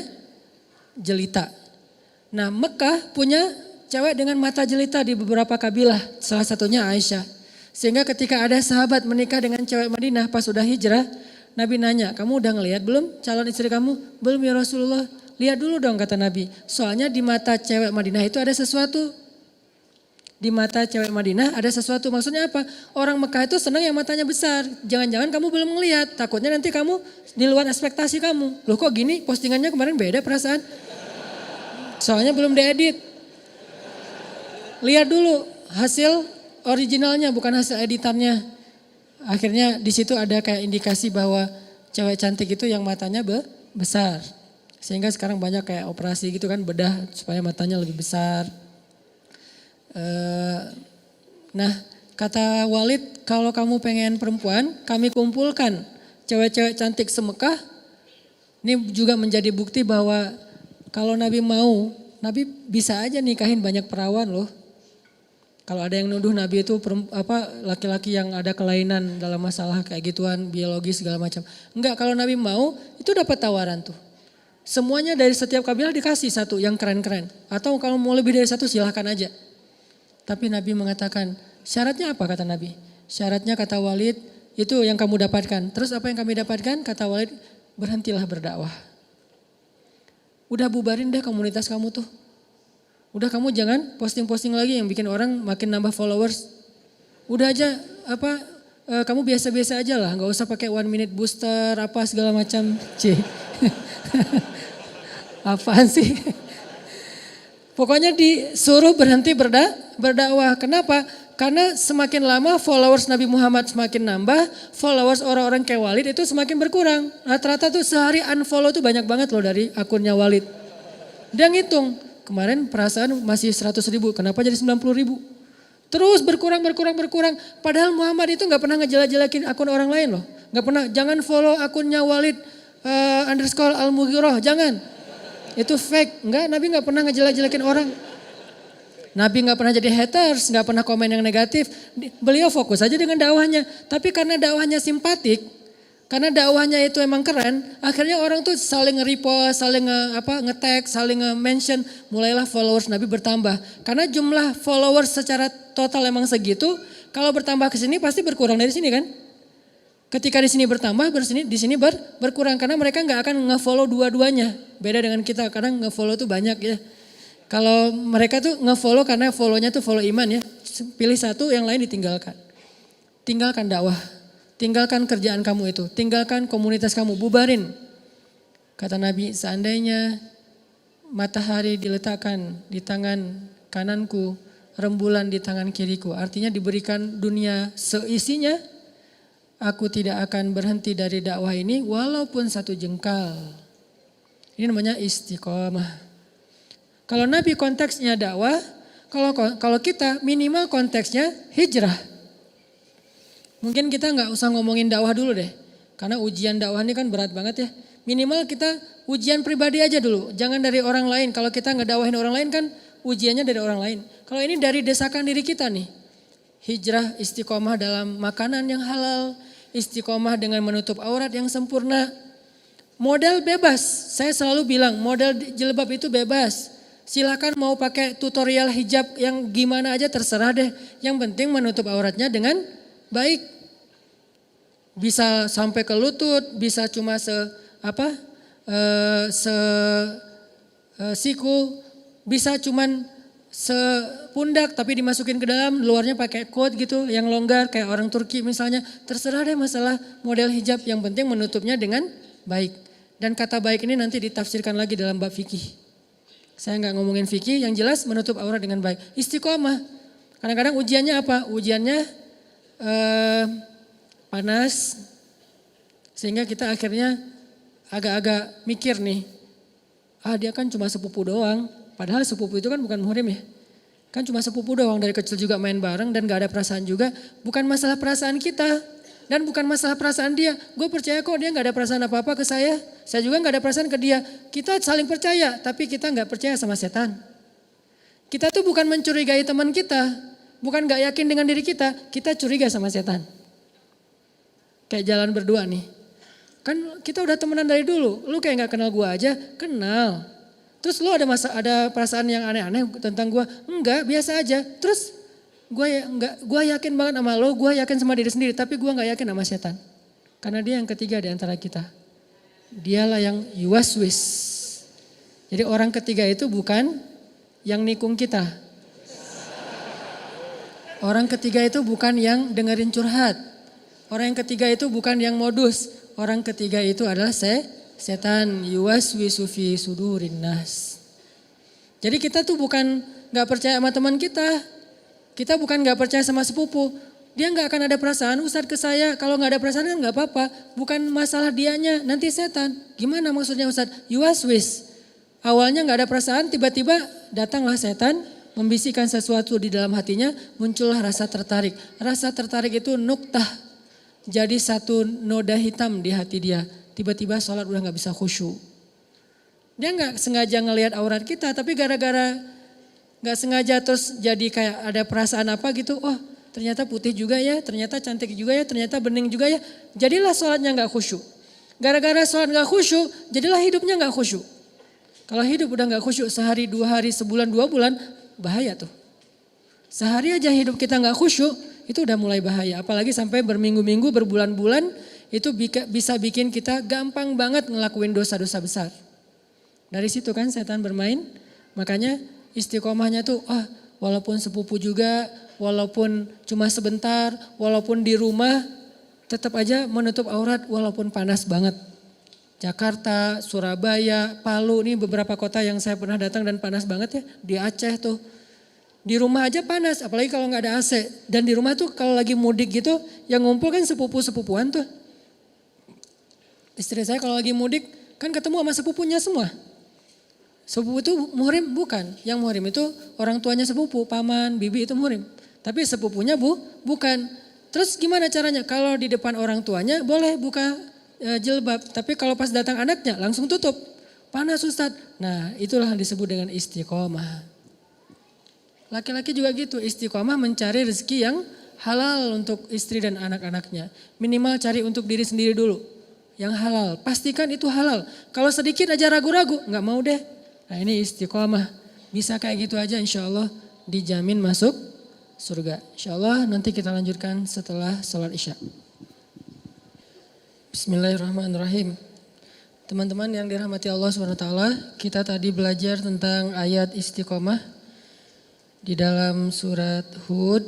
jelita. Nah, Mekah punya cewek dengan mata jelita di beberapa kabilah, salah satunya Aisyah. Sehingga ketika ada sahabat menikah dengan cewek Madinah pas sudah hijrah, Nabi nanya, kamu udah ngelihat belum calon istri kamu? Belum ya Rasulullah. Lihat dulu dong kata Nabi. Soalnya di mata cewek Madinah itu ada sesuatu. Di mata cewek Madinah ada sesuatu. Maksudnya apa? Orang Mekah itu senang yang matanya besar. Jangan-jangan kamu belum ngelihat. Takutnya nanti kamu di luar ekspektasi kamu. Loh kok gini? Postingannya kemarin beda perasaan. Soalnya belum diedit. Lihat dulu hasil originalnya bukan hasil editannya. Akhirnya di situ ada kayak indikasi bahwa cewek cantik itu yang matanya besar. Sehingga sekarang banyak kayak operasi gitu kan, bedah supaya matanya lebih besar. Nah, kata Walid, kalau kamu pengen perempuan, kami kumpulkan cewek-cewek cantik semekah. Ini juga menjadi bukti bahwa kalau Nabi mau, Nabi bisa aja nikahin banyak perawan loh. Kalau ada yang nuduh Nabi itu laki-laki yang ada kelainan dalam masalah kayak gituan, biologis segala macam. Enggak, kalau Nabi mau itu dapat tawaran tuh. Semuanya dari setiap kabilah dikasih satu yang keren-keren. Atau kalau mau lebih dari satu silahkan aja. Tapi Nabi mengatakan, syaratnya apa kata Nabi? Syaratnya kata Walid, itu yang kamu dapatkan. Terus apa yang kami dapatkan? Kata Walid, berhentilah berdakwah. Udah bubarin deh komunitas kamu tuh. Udah kamu jangan posting-posting lagi yang bikin orang makin nambah followers. Udah aja kamu biasa-biasa aja lah, nggak usah pakai 1 minute booster apa segala macam. Apaan sih? Pokoknya disuruh berhenti berdakwah. Kenapa? Karena semakin lama followers Nabi Muhammad semakin nambah, followers orang-orang kayak Walid itu semakin berkurang. Rata-rata tuh sehari unfollow tuh banyak banget loh dari akunnya Walid. Dia ngitung. Kemarin perasaan masih 100.000, kenapa jadi 90.000? Terus berkurang. Padahal Muhammad itu gak pernah ngejelek-jelekin akun orang lain loh. Gak pernah, jangan follow akunnya Walid _Al-Mughirah, jangan. Itu fake, enggak, Nabi gak pernah ngejelek-jelekin orang. Nabi gak pernah jadi haters, gak pernah komen yang negatif. Beliau fokus aja dengan dakwahnya. Tapi karena dakwahnya simpatik, karena dakwahnya itu emang keren, akhirnya orang tuh saling nge-repost, saling nge-tag, saling nge-mention, mulailah followers Nabi bertambah. Karena jumlah followers secara total emang segitu, kalau bertambah ke sini pasti berkurang dari sini kan? Ketika di sini bertambah, di sini berkurang karena mereka nggak akan nge-follow dua-duanya. Beda dengan kita, kadang nge-follow tuh banyak ya. Kalau mereka tuh nge-follow karena follow-nya tuh follow iman ya. Pilih satu, yang lain ditinggalkan. Tinggalkan dakwah. Tinggalkan kerjaan kamu itu, tinggalkan komunitas kamu, bubarin. Kata Nabi, seandainya matahari diletakkan di tangan kananku, rembulan di tangan kiriku, artinya diberikan dunia seisinya, aku tidak akan berhenti dari dakwah ini walaupun 1 jengkal. Ini namanya istiqomah. Kalau Nabi konteksnya dakwah, kalau kita minimal konteksnya hijrah. Mungkin kita nggak usah ngomongin dakwah dulu deh. Karena ujian dakwah ini kan berat banget ya. Minimal kita ujian pribadi aja dulu. Jangan dari orang lain. Kalau kita ngedakwahin orang lain kan ujiannya dari orang lain. Kalau ini dari desakan diri kita nih. Hijrah, istiqomah dalam makanan yang halal. Istiqomah dengan menutup aurat yang sempurna. Model bebas. Saya selalu bilang model jilbab itu bebas. Silakan mau pakai tutorial hijab yang gimana aja terserah deh. Yang penting menutup auratnya dengan baik. Bisa sampai ke lutut, bisa cuma siku, bisa cuman sepundak tapi dimasukin ke dalam, luarnya pakai coat gitu yang longgar kayak orang Turki misalnya. Terserah deh masalah model hijab, yang penting menutupnya dengan baik. Dan kata baik ini nanti ditafsirkan lagi dalam bab fikih. Saya nggak ngomongin fikih, yang jelas menutup aurat dengan baik. Istiqomah. Kadang-kadang ujiannya apa? Ujiannya panas, sehingga kita akhirnya agak-agak mikir nih, dia kan cuma sepupu doang, padahal sepupu itu kan bukan muhrim ya, kan cuma sepupu doang, dari kecil juga main bareng dan gak ada perasaan juga. Bukan masalah perasaan kita dan bukan masalah perasaan dia. Gue percaya kok dia gak ada perasaan apa-apa ke saya juga gak ada perasaan ke dia. Kita saling percaya, tapi kita gak percaya sama setan. Kita tuh bukan mencurigai teman kita, bukan gak yakin dengan diri kita curiga sama setan. Kayak jalan berdua nih. Kan kita udah temenan dari dulu. Lu kayak gak kenal gua aja, kenal. Terus lu ada perasaan yang aneh-aneh tentang gua? Enggak, biasa aja. Terus gua yakin banget sama lu, gua yakin sama diri sendiri, tapi gua gak yakin sama setan. Karena dia yang ketiga di antara kita. Dialah yang yuwaswis. Jadi orang ketiga itu bukan yang nikung kita. Orang ketiga itu bukan yang dengerin curhat. Orang yang ketiga itu bukan yang modus. Orang ketiga itu adalah setan, yuwaswisu fi sudurin nas. Jadi kita tuh bukan gak percaya sama teman kita. Kita bukan gak percaya sama sepupu. Dia gak akan ada perasaan, Ustadz ke saya. Kalau gak ada perasaan kan gak apa-apa. Bukan masalah dianya, nanti setan. Gimana maksudnya Ustadz? Yuwaswis. Awalnya gak ada perasaan, tiba-tiba datanglah setan. Membisikkan sesuatu di dalam hatinya, muncullah rasa tertarik. Rasa tertarik itu nuktah. Jadi satu noda hitam di hati dia. Tiba-tiba sholat udah gak bisa khusyuk. Dia gak sengaja ngelihat aurat kita, tapi gara-gara gak sengaja terus jadi kayak ada perasaan apa gitu. Oh ternyata putih juga ya, ternyata cantik juga ya, ternyata bening juga ya. Jadilah sholatnya gak khusyuk. Gara-gara sholat gak khusyuk, jadilah hidupnya gak khusyuk. Kalau hidup udah gak khusyuk sehari, 2 hari, sebulan, 2 bulan, bahaya tuh. Sehari aja hidup kita gak khusyuk, itu udah mulai bahaya. Apalagi sampai berminggu-minggu, berbulan-bulan, itu bisa bikin kita gampang banget ngelakuin dosa-dosa besar. Dari situ kan setan bermain. Makanya istiqomahnya tuh, walaupun sepupu juga, walaupun cuma sebentar, walaupun di rumah, tetap aja menutup aurat walaupun panas banget. Jakarta, Surabaya, Palu, ini beberapa kota yang saya pernah datang dan panas banget ya. Di Aceh tuh. Di rumah aja panas, apalagi kalau nggak ada AC. Dan di rumah tuh kalau lagi mudik gitu, yang ngumpul kan sepupu-sepupuan tuh. Istri saya kalau lagi mudik kan ketemu sama sepupunya semua. Sepupu itu muhrim bukan, yang muhrim itu orang tuanya sepupu, paman, bibi itu muhrim. Tapi sepupunya bukan. Terus gimana caranya? Kalau di depan orang tuanya boleh buka jilbab, tapi kalau pas datang anaknya langsung tutup. Panas Ustadz. Nah itulah yang disebut dengan istiqomah. Laki-laki juga gitu, istiqomah mencari rezeki yang halal untuk istri dan anak-anaknya. Minimal cari untuk diri sendiri dulu, yang halal. Pastikan itu halal. Kalau sedikit aja ragu-ragu, gak mau deh. Nah ini istiqomah. Bisa kayak gitu aja insya Allah dijamin masuk surga. Insya Allah nanti kita lanjutkan setelah sholat isya. Bismillahirrahmanirrahim. Teman-teman yang dirahmati Allah SWT, kita tadi belajar tentang ayat istiqomah. Di dalam surat Hud,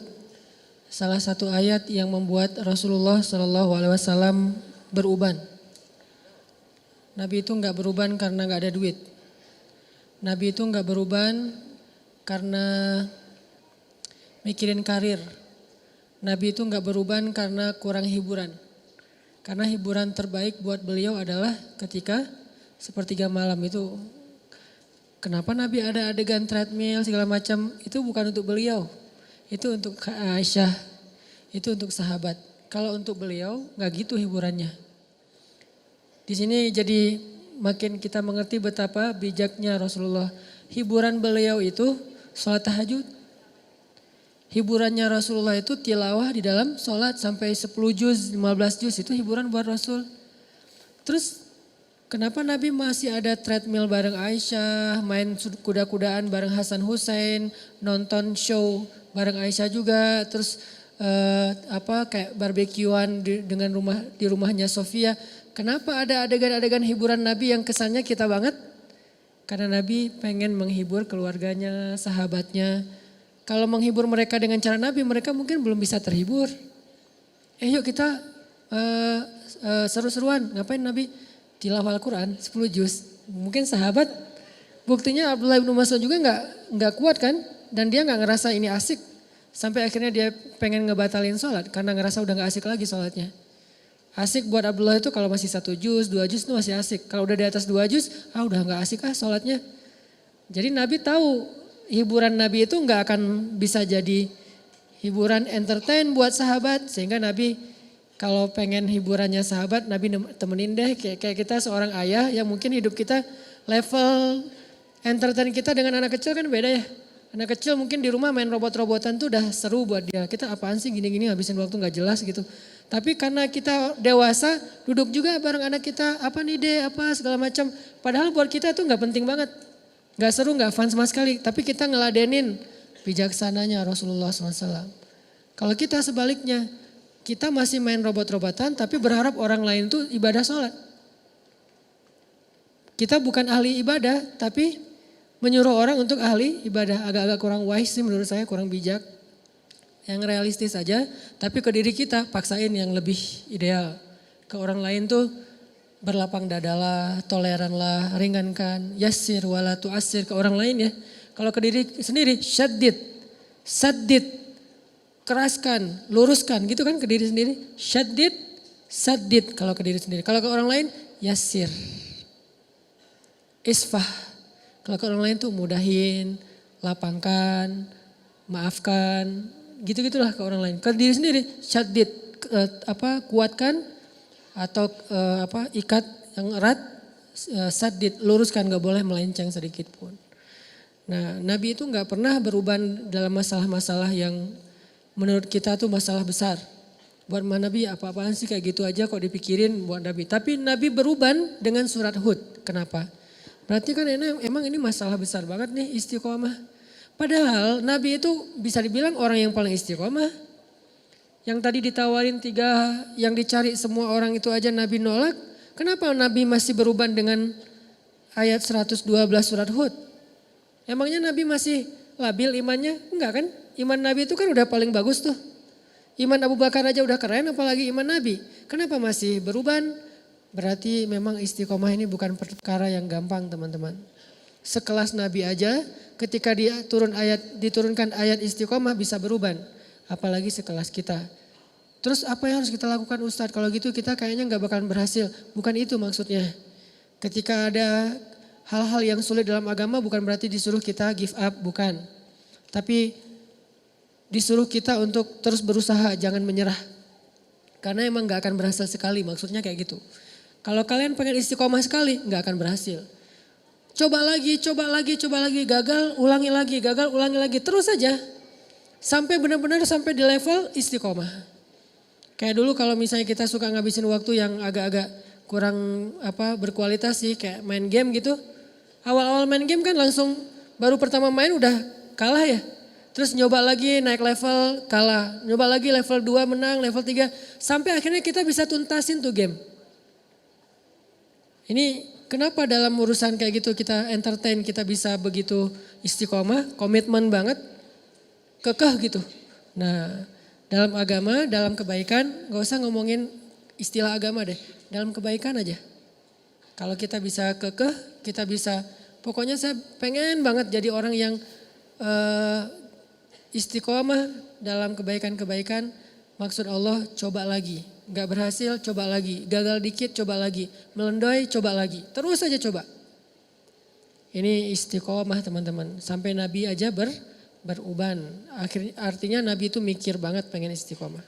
salah satu ayat yang membuat Rasulullah SAW beruban. Nabi itu enggak beruban karena enggak ada duit. Nabi itu enggak beruban karena mikirin karir. Nabi itu enggak beruban karena kurang hiburan. Karena hiburan terbaik buat beliau adalah ketika sepertiga malam itu. Kenapa Nabi ada adegan treadmill segala macam? Itu bukan untuk beliau. Itu untuk Aisyah. Itu untuk sahabat. Kalau untuk beliau nggak gitu hiburannya. Di sini jadi makin kita mengerti betapa bijaknya Rasulullah. Hiburan beliau itu sholat tahajud. Hiburannya Rasulullah itu tilawah di dalam sholat sampai 10 juz, 15 juz itu hiburan buat Rasul. Terus kenapa Nabi masih ada treadmill bareng Aisyah, main kuda-kudaan bareng Hasan Hussein, nonton show bareng Aisyah juga, terus kayak barbekyuan di rumahnya Sofia. Kenapa ada adegan-adegan hiburan Nabi yang kesannya kita banget? Karena Nabi pengen menghibur keluarganya, sahabatnya. Kalau menghibur mereka dengan cara Nabi, mereka mungkin belum bisa terhibur. Yuk kita seru-seruan, ngapain Nabi? Tilawah Al-Quran 10 juz. Mungkin sahabat, buktinya Abdullah bin Mas'ud juga nggak kuat kan? Dan dia nggak ngerasa ini asik. Sampai akhirnya dia pengen ngebatalin sholat karena ngerasa udah nggak asik lagi sholatnya. Asik buat Abdullah itu kalau masih 1 juz, 2 juz itu masih asik. Kalau udah di atas 2 juz, udah nggak asik sholatnya. Jadi Nabi tahu hiburan Nabi itu nggak akan bisa jadi hiburan entertain buat sahabat. Sehingga Nabi kalau pengen hiburannya sahabat, Nabi temenin deh kayak kita seorang ayah yang mungkin hidup kita level entertain kita dengan anak kecil kan beda ya. Anak kecil mungkin di rumah main robot-robotan tuh udah seru buat dia. Kita apaan sih gini-gini habisin waktu nggak jelas gitu. Tapi karena kita dewasa duduk juga bareng anak kita apa nih deh apa segala macam. Padahal buat kita tuh nggak penting banget. Nggak seru nggak fun sama sekali. Tapi kita ngeladenin bijaksananya Rasulullah SAW. Kalau kita sebaliknya. Kita masih main robot-robotan tapi berharap orang lain tuh ibadah sholat. Kita bukan ahli ibadah tapi menyuruh orang untuk ahli ibadah. Agak-agak kurang wise sih menurut saya, kurang bijak. Yang realistis aja tapi ke diri kita paksain yang lebih ideal. Ke orang lain tuh berlapang dadalah, toleranlah, ringankan. Yassir wala tu'assir ke orang lain ya. Kalau ke diri sendiri syaddid, saddid. Keraskan, luruskan gitu kan ke diri sendiri. Syaddid, saddid kalau ke diri sendiri. Kalau ke orang lain, yassir. Isfah. Kalau ke orang lain tuh mudahin, lapangkan, maafkan. Gitu-gitulah ke orang lain. Ke diri sendiri, syaddid. Kuatkan atau ikat yang erat. Saddid, luruskan gak boleh melenceng sedikit pun. Nah Nabi itu gak pernah beruban dalam masalah-masalah yang menurut kita tuh masalah besar. Buat Nabi apa-apaan sih kayak gitu aja kok dipikirin buat Nabi. Tapi Nabi beruban dengan surat Hud. Kenapa? Berarti kan emang ini masalah besar banget nih istiqomah. Padahal Nabi itu bisa dibilang orang yang paling istiqomah. Yang tadi ditawarin 3 yang dicari semua orang itu aja Nabi nolak. Kenapa Nabi masih beruban dengan ayat 112 surat Hud? Emangnya Nabi masih labil imannya? Enggak kan? Iman Nabi itu kan udah paling bagus tuh. Iman Abu Bakar aja udah keren apalagi iman Nabi. Kenapa masih beruban? Berarti memang istiqomah ini bukan perkara yang gampang teman-teman. Sekelas Nabi aja ketika diturunkan ayat istiqomah bisa beruban. Apalagi sekelas kita. Terus apa yang harus kita lakukan Ustadz? Kalau gitu kita kayaknya gak bakalan berhasil. Bukan itu maksudnya. Ketika ada hal-hal yang sulit dalam agama bukan berarti disuruh kita give up, bukan. Tapi disuruh kita untuk terus berusaha, jangan menyerah. Karena emang gak akan berhasil sekali, maksudnya kayak gitu. Kalau kalian pengen istiqomah sekali, gak akan berhasil. Coba lagi, gagal, ulangi lagi, gagal, ulangi lagi. Terus saja, sampai benar-benar sampai di level istiqomah. Kayak dulu kalau misalnya kita suka ngabisin waktu yang agak-agak kurang berkualitas sih, kayak main game gitu. Awal-awal main game kan langsung, baru pertama main udah kalah ya. Terus nyoba lagi naik level kalah, nyoba lagi level 2 menang, level 3. Sampai akhirnya kita bisa tuntasin tuh game. Ini kenapa dalam urusan kayak gitu kita entertain, kita bisa begitu istiqomah, komitmen banget, kekeh gitu. Nah dalam agama, dalam kebaikan, gak usah ngomongin istilah agama deh, dalam kebaikan aja. Kalau kita bisa kekeh, kita bisa, pokoknya saya pengen banget jadi orang yang istiqomah dalam kebaikan-kebaikan, maksud Allah coba lagi. Gak berhasil coba lagi, gagal dikit coba lagi, melendoi coba lagi. Terus aja coba. Ini istiqomah teman-teman. Sampai Nabi aja beruban. Artinya Nabi itu mikir banget pengen istiqomah.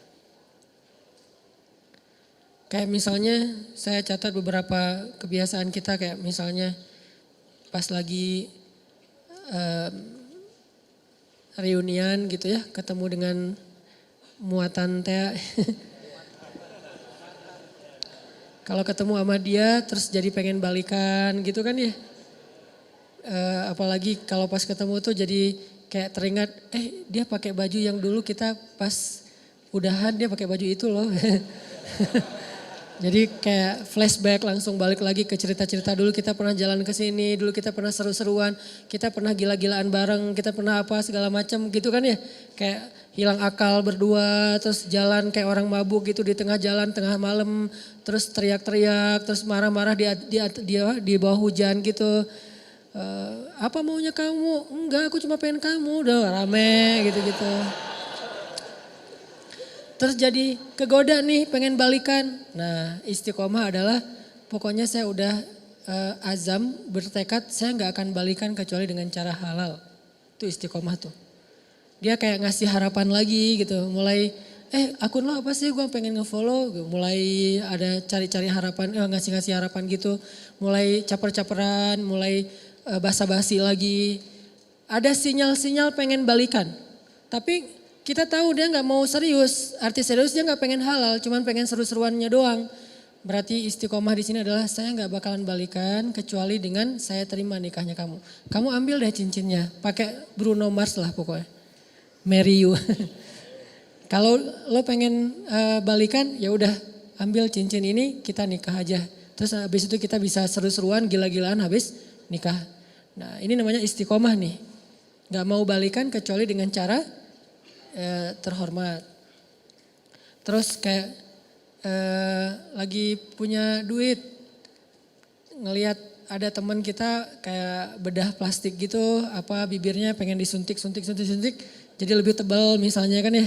Kayak misalnya saya catat beberapa kebiasaan kita kayak misalnya pas lagi reunian gitu ya, ketemu dengan muatan teh. Kalau ketemu sama dia terus jadi pengen balikan gitu kan ya. Apalagi kalau pas ketemu tuh jadi kayak teringat, dia pakai baju yang dulu kita pas udahan dia pakai baju itu loh. Jadi kayak flashback langsung balik lagi ke cerita-cerita dulu kita pernah jalan ke sini, dulu kita pernah seru-seruan, kita pernah gila-gilaan bareng, kita pernah apa segala macam gitu kan ya. Kayak hilang akal berdua, terus jalan kayak orang mabuk gitu di tengah jalan, tengah malam, terus teriak-teriak, terus marah-marah di bawah hujan gitu. Apa maunya kamu? Enggak, aku cuma pengen kamu. Udah rame gitu-gitu. Terus jadi kegoda nih pengen balikan. Nah istiqomah adalah pokoknya saya udah azam bertekad saya nggak akan balikan kecuali dengan cara halal. Itu istiqomah tuh. Dia kayak ngasih harapan lagi gitu. Mulai akun lo apa sih gue pengen ngefollow. Mulai ada cari-cari harapan, ngasih-ngasih harapan gitu. Mulai caper-caperan, mulai basa-basi lagi. Ada sinyal-sinyal pengen balikan. Tapi kita tahu dia nggak mau serius, arti serius dia nggak pengen halal, cuman pengen seru-seruannya doang. Berarti istiqomah di sini adalah saya nggak bakalan balikan kecuali dengan saya terima nikahnya kamu. Kamu ambil deh cincinnya, pakai Bruno Mars lah pokoknya, marry you. Kalau lo pengen balikan, ya udah ambil cincin ini kita nikah aja. Terus habis itu kita bisa seru-seruan, gila-gilaan habis nikah. Nah ini namanya istiqomah nih, nggak mau balikan kecuali dengan cara terhormat. Terus kayak lagi punya duit, ngelihat ada teman kita kayak bedah plastik gitu, apa bibirnya pengen disuntik, jadi lebih tebal misalnya kan ya,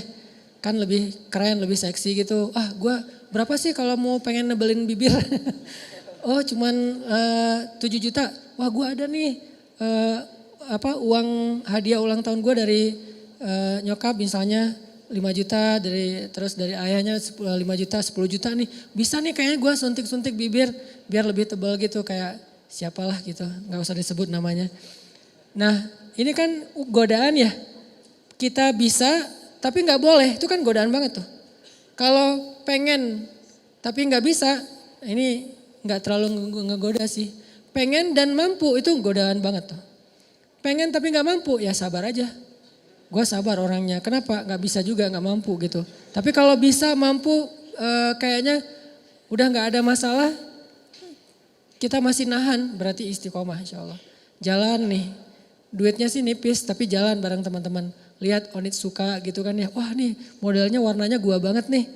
kan lebih keren, lebih seksi gitu. Gue berapa sih kalau mau pengen nebelin bibir? Oh cuman 7 juta. Wah gue ada nih uang hadiah ulang tahun gue dari nyokap misalnya 5 juta, terus dari ayahnya 5 juta, 10 juta nih. Bisa nih kayaknya gue suntik-suntik bibir biar lebih tebal gitu kayak siapalah gitu, gak usah disebut namanya. Nah ini kan godaan ya, kita bisa tapi gak boleh, itu kan godaan banget tuh. Kalau pengen tapi gak bisa, ini gak terlalu ngegoda sih. Pengen dan mampu itu godaan banget tuh. Pengen tapi gak mampu, ya sabar aja. Gue sabar orangnya, kenapa? Gak bisa juga, gak mampu gitu. Tapi kalau bisa, mampu, kayaknya udah gak ada masalah, kita masih nahan, berarti istiqomah insya Allah. Jalan nih, duitnya sih nipis, tapi jalan bareng teman-teman. Lihat Onitsuka gitu kan ya, wah nih modelnya warnanya gua banget nih.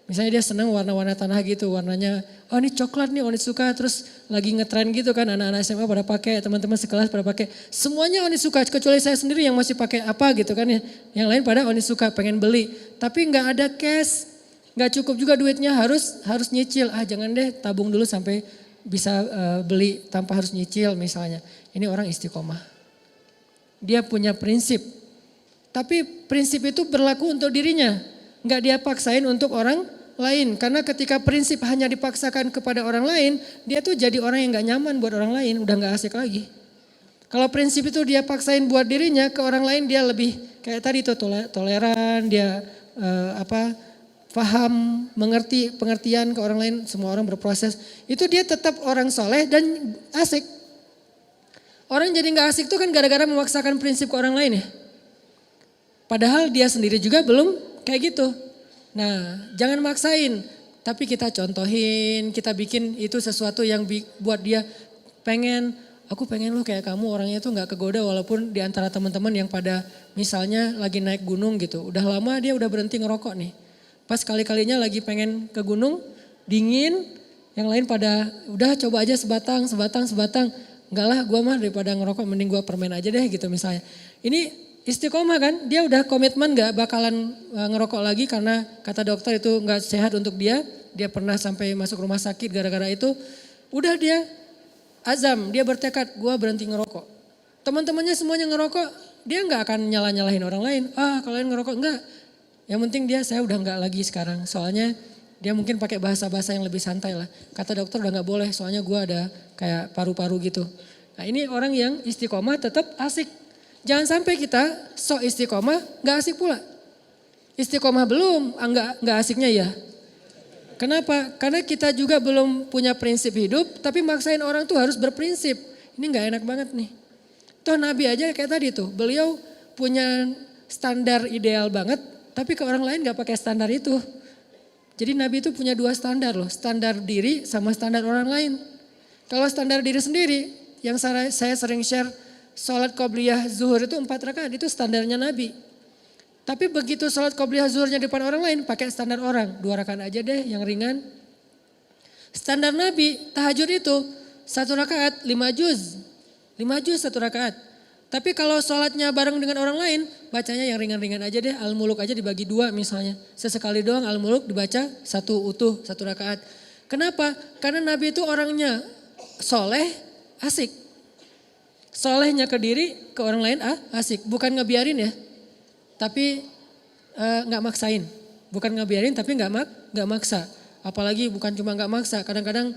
Misalnya dia senang warna-warna tanah gitu, warnanya, oh ini coklat nih Onitsuka, terus lagi ngetren gitu kan anak-anak SMA pada pakai, teman-teman sekelas pada pakai. Semuanya Onitsuka, kecuali saya sendiri yang masih pakai apa gitu kan ya. Yang lain pada Onitsuka pengen beli, tapi nggak ada cash, nggak cukup juga duitnya, harus nyicil. Jangan deh, tabung dulu sampai bisa beli tanpa harus nyicil misalnya. Ini orang istiqomah. Dia punya prinsip, tapi prinsip itu berlaku untuk dirinya, nggak dia paksain untuk orang lain. Karena ketika prinsip hanya dipaksakan kepada orang lain, dia tuh jadi orang yang gak nyaman buat orang lain, udah gak asik lagi. Kalau prinsip itu dia paksain buat dirinya, ke orang lain dia lebih kayak tadi tuh toleran, dia paham, mengerti pengertian ke orang lain, semua orang berproses. Itu dia tetap orang soleh dan asik. Orang jadi gak asik tuh kan gara-gara memaksakan prinsip ke orang lain ya. Padahal dia sendiri juga belum kayak gitu. Nah, jangan maksain, tapi kita contohin, kita bikin itu sesuatu yang buat dia aku pengen lo kayak kamu, orangnya tuh gak kegoda walaupun di antara teman-teman yang pada misalnya lagi naik gunung gitu. Udah lama dia udah berhenti ngerokok nih. Pas kali-kalinya lagi pengen ke gunung, dingin, yang lain pada udah coba aja sebatang. Enggak lah, gue mah daripada ngerokok mending gue permen aja deh gitu misalnya. Ini istiqomah kan, dia udah komitmen gak bakalan ngerokok lagi karena kata dokter itu gak sehat untuk dia. Dia pernah sampai masuk rumah sakit gara-gara itu. Udah dia azam, dia bertekad gue berhenti ngerokok. Teman-temannya semuanya ngerokok, dia gak akan nyalahin orang lain. Kalau lain ngerokok enggak. Yang penting saya udah gak lagi sekarang. Soalnya Dia mungkin pakai bahasa-bahasa yang lebih santai lah. Kata dokter udah gak boleh soalnya gue ada kayak paru-paru gitu. Nah ini orang yang istiqomah tetap asik. Jangan sampai kita sok istiqomah gak asik pula. Istiqomah belum, gak asiknya ya. Kenapa? Karena kita juga belum punya prinsip hidup tapi maksain orang tuh harus berprinsip. Ini gak enak banget nih. Toh Nabi aja kayak tadi tuh, beliau punya standar ideal banget tapi ke orang lain gak pakai standar itu. Jadi Nabi itu punya 2 standar loh, standar diri sama standar orang lain. Kalau standar diri sendiri, yang saya sering share, sholat qobliyah zuhur itu 4 rakaat, itu standarnya Nabi. Tapi begitu sholat qobliyah zuhurnya di depan orang lain, pakai standar orang, 2 rakaat aja deh yang ringan. Standar Nabi, tahajud itu 1 rakaat 5 juz, 5 juz 1 rakaat. Tapi kalau sholatnya bareng dengan orang lain, bacanya yang ringan-ringan aja deh. Al-Muluk aja dibagi 2 misalnya. Sesekali doang Al-Muluk dibaca 1 utuh, 1 rakaat. Kenapa? Karena Nabi itu orangnya soleh, asik. Solehnya ke diri, ke orang lain asik. Bukan ngebiarin ya, tapi gak maksain. Bukan ngebiarin tapi gak maksa. Apalagi bukan cuma gak maksa, kadang-kadang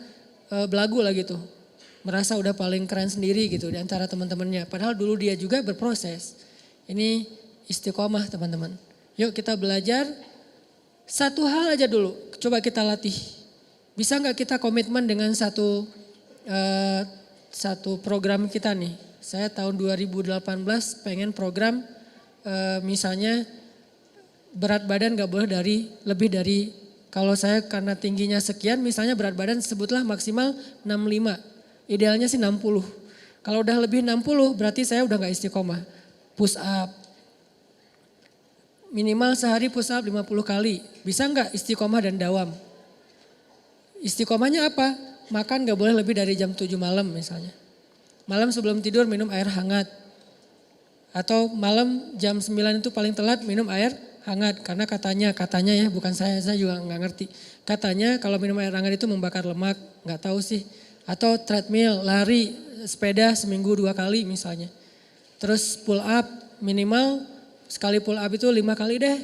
belagu lah gitu. Merasa udah paling keren sendiri gitu di antara teman-temannya. Padahal dulu dia juga berproses. Ini istiqomah teman-teman. Yuk kita belajar 1 hal aja dulu. Coba kita latih. Bisa gak kita komitmen dengan satu program kita nih. Saya tahun 2018 pengen program misalnya berat badan gak boleh lebih dari, kalau saya karena tingginya sekian misalnya berat badan sebutlah maksimal 65. Idealnya sih 60. Kalau udah lebih 60 berarti saya udah gak istiqomah. Push up. Minimal sehari push up 50 kali. Bisa gak istiqomah dan dawam? Istiqomahnya apa? Makan gak boleh lebih dari jam 7 malam misalnya. Malam sebelum tidur minum air hangat. Atau malam jam 9 itu paling telat minum air hangat. Karena katanya ya bukan saya juga gak ngerti. Katanya kalau minum air hangat itu membakar lemak. Gak tahu sih. Atau treadmill, lari, sepeda seminggu 2 kali misalnya. Terus pull up minimal sekali pull up itu 5 kali deh.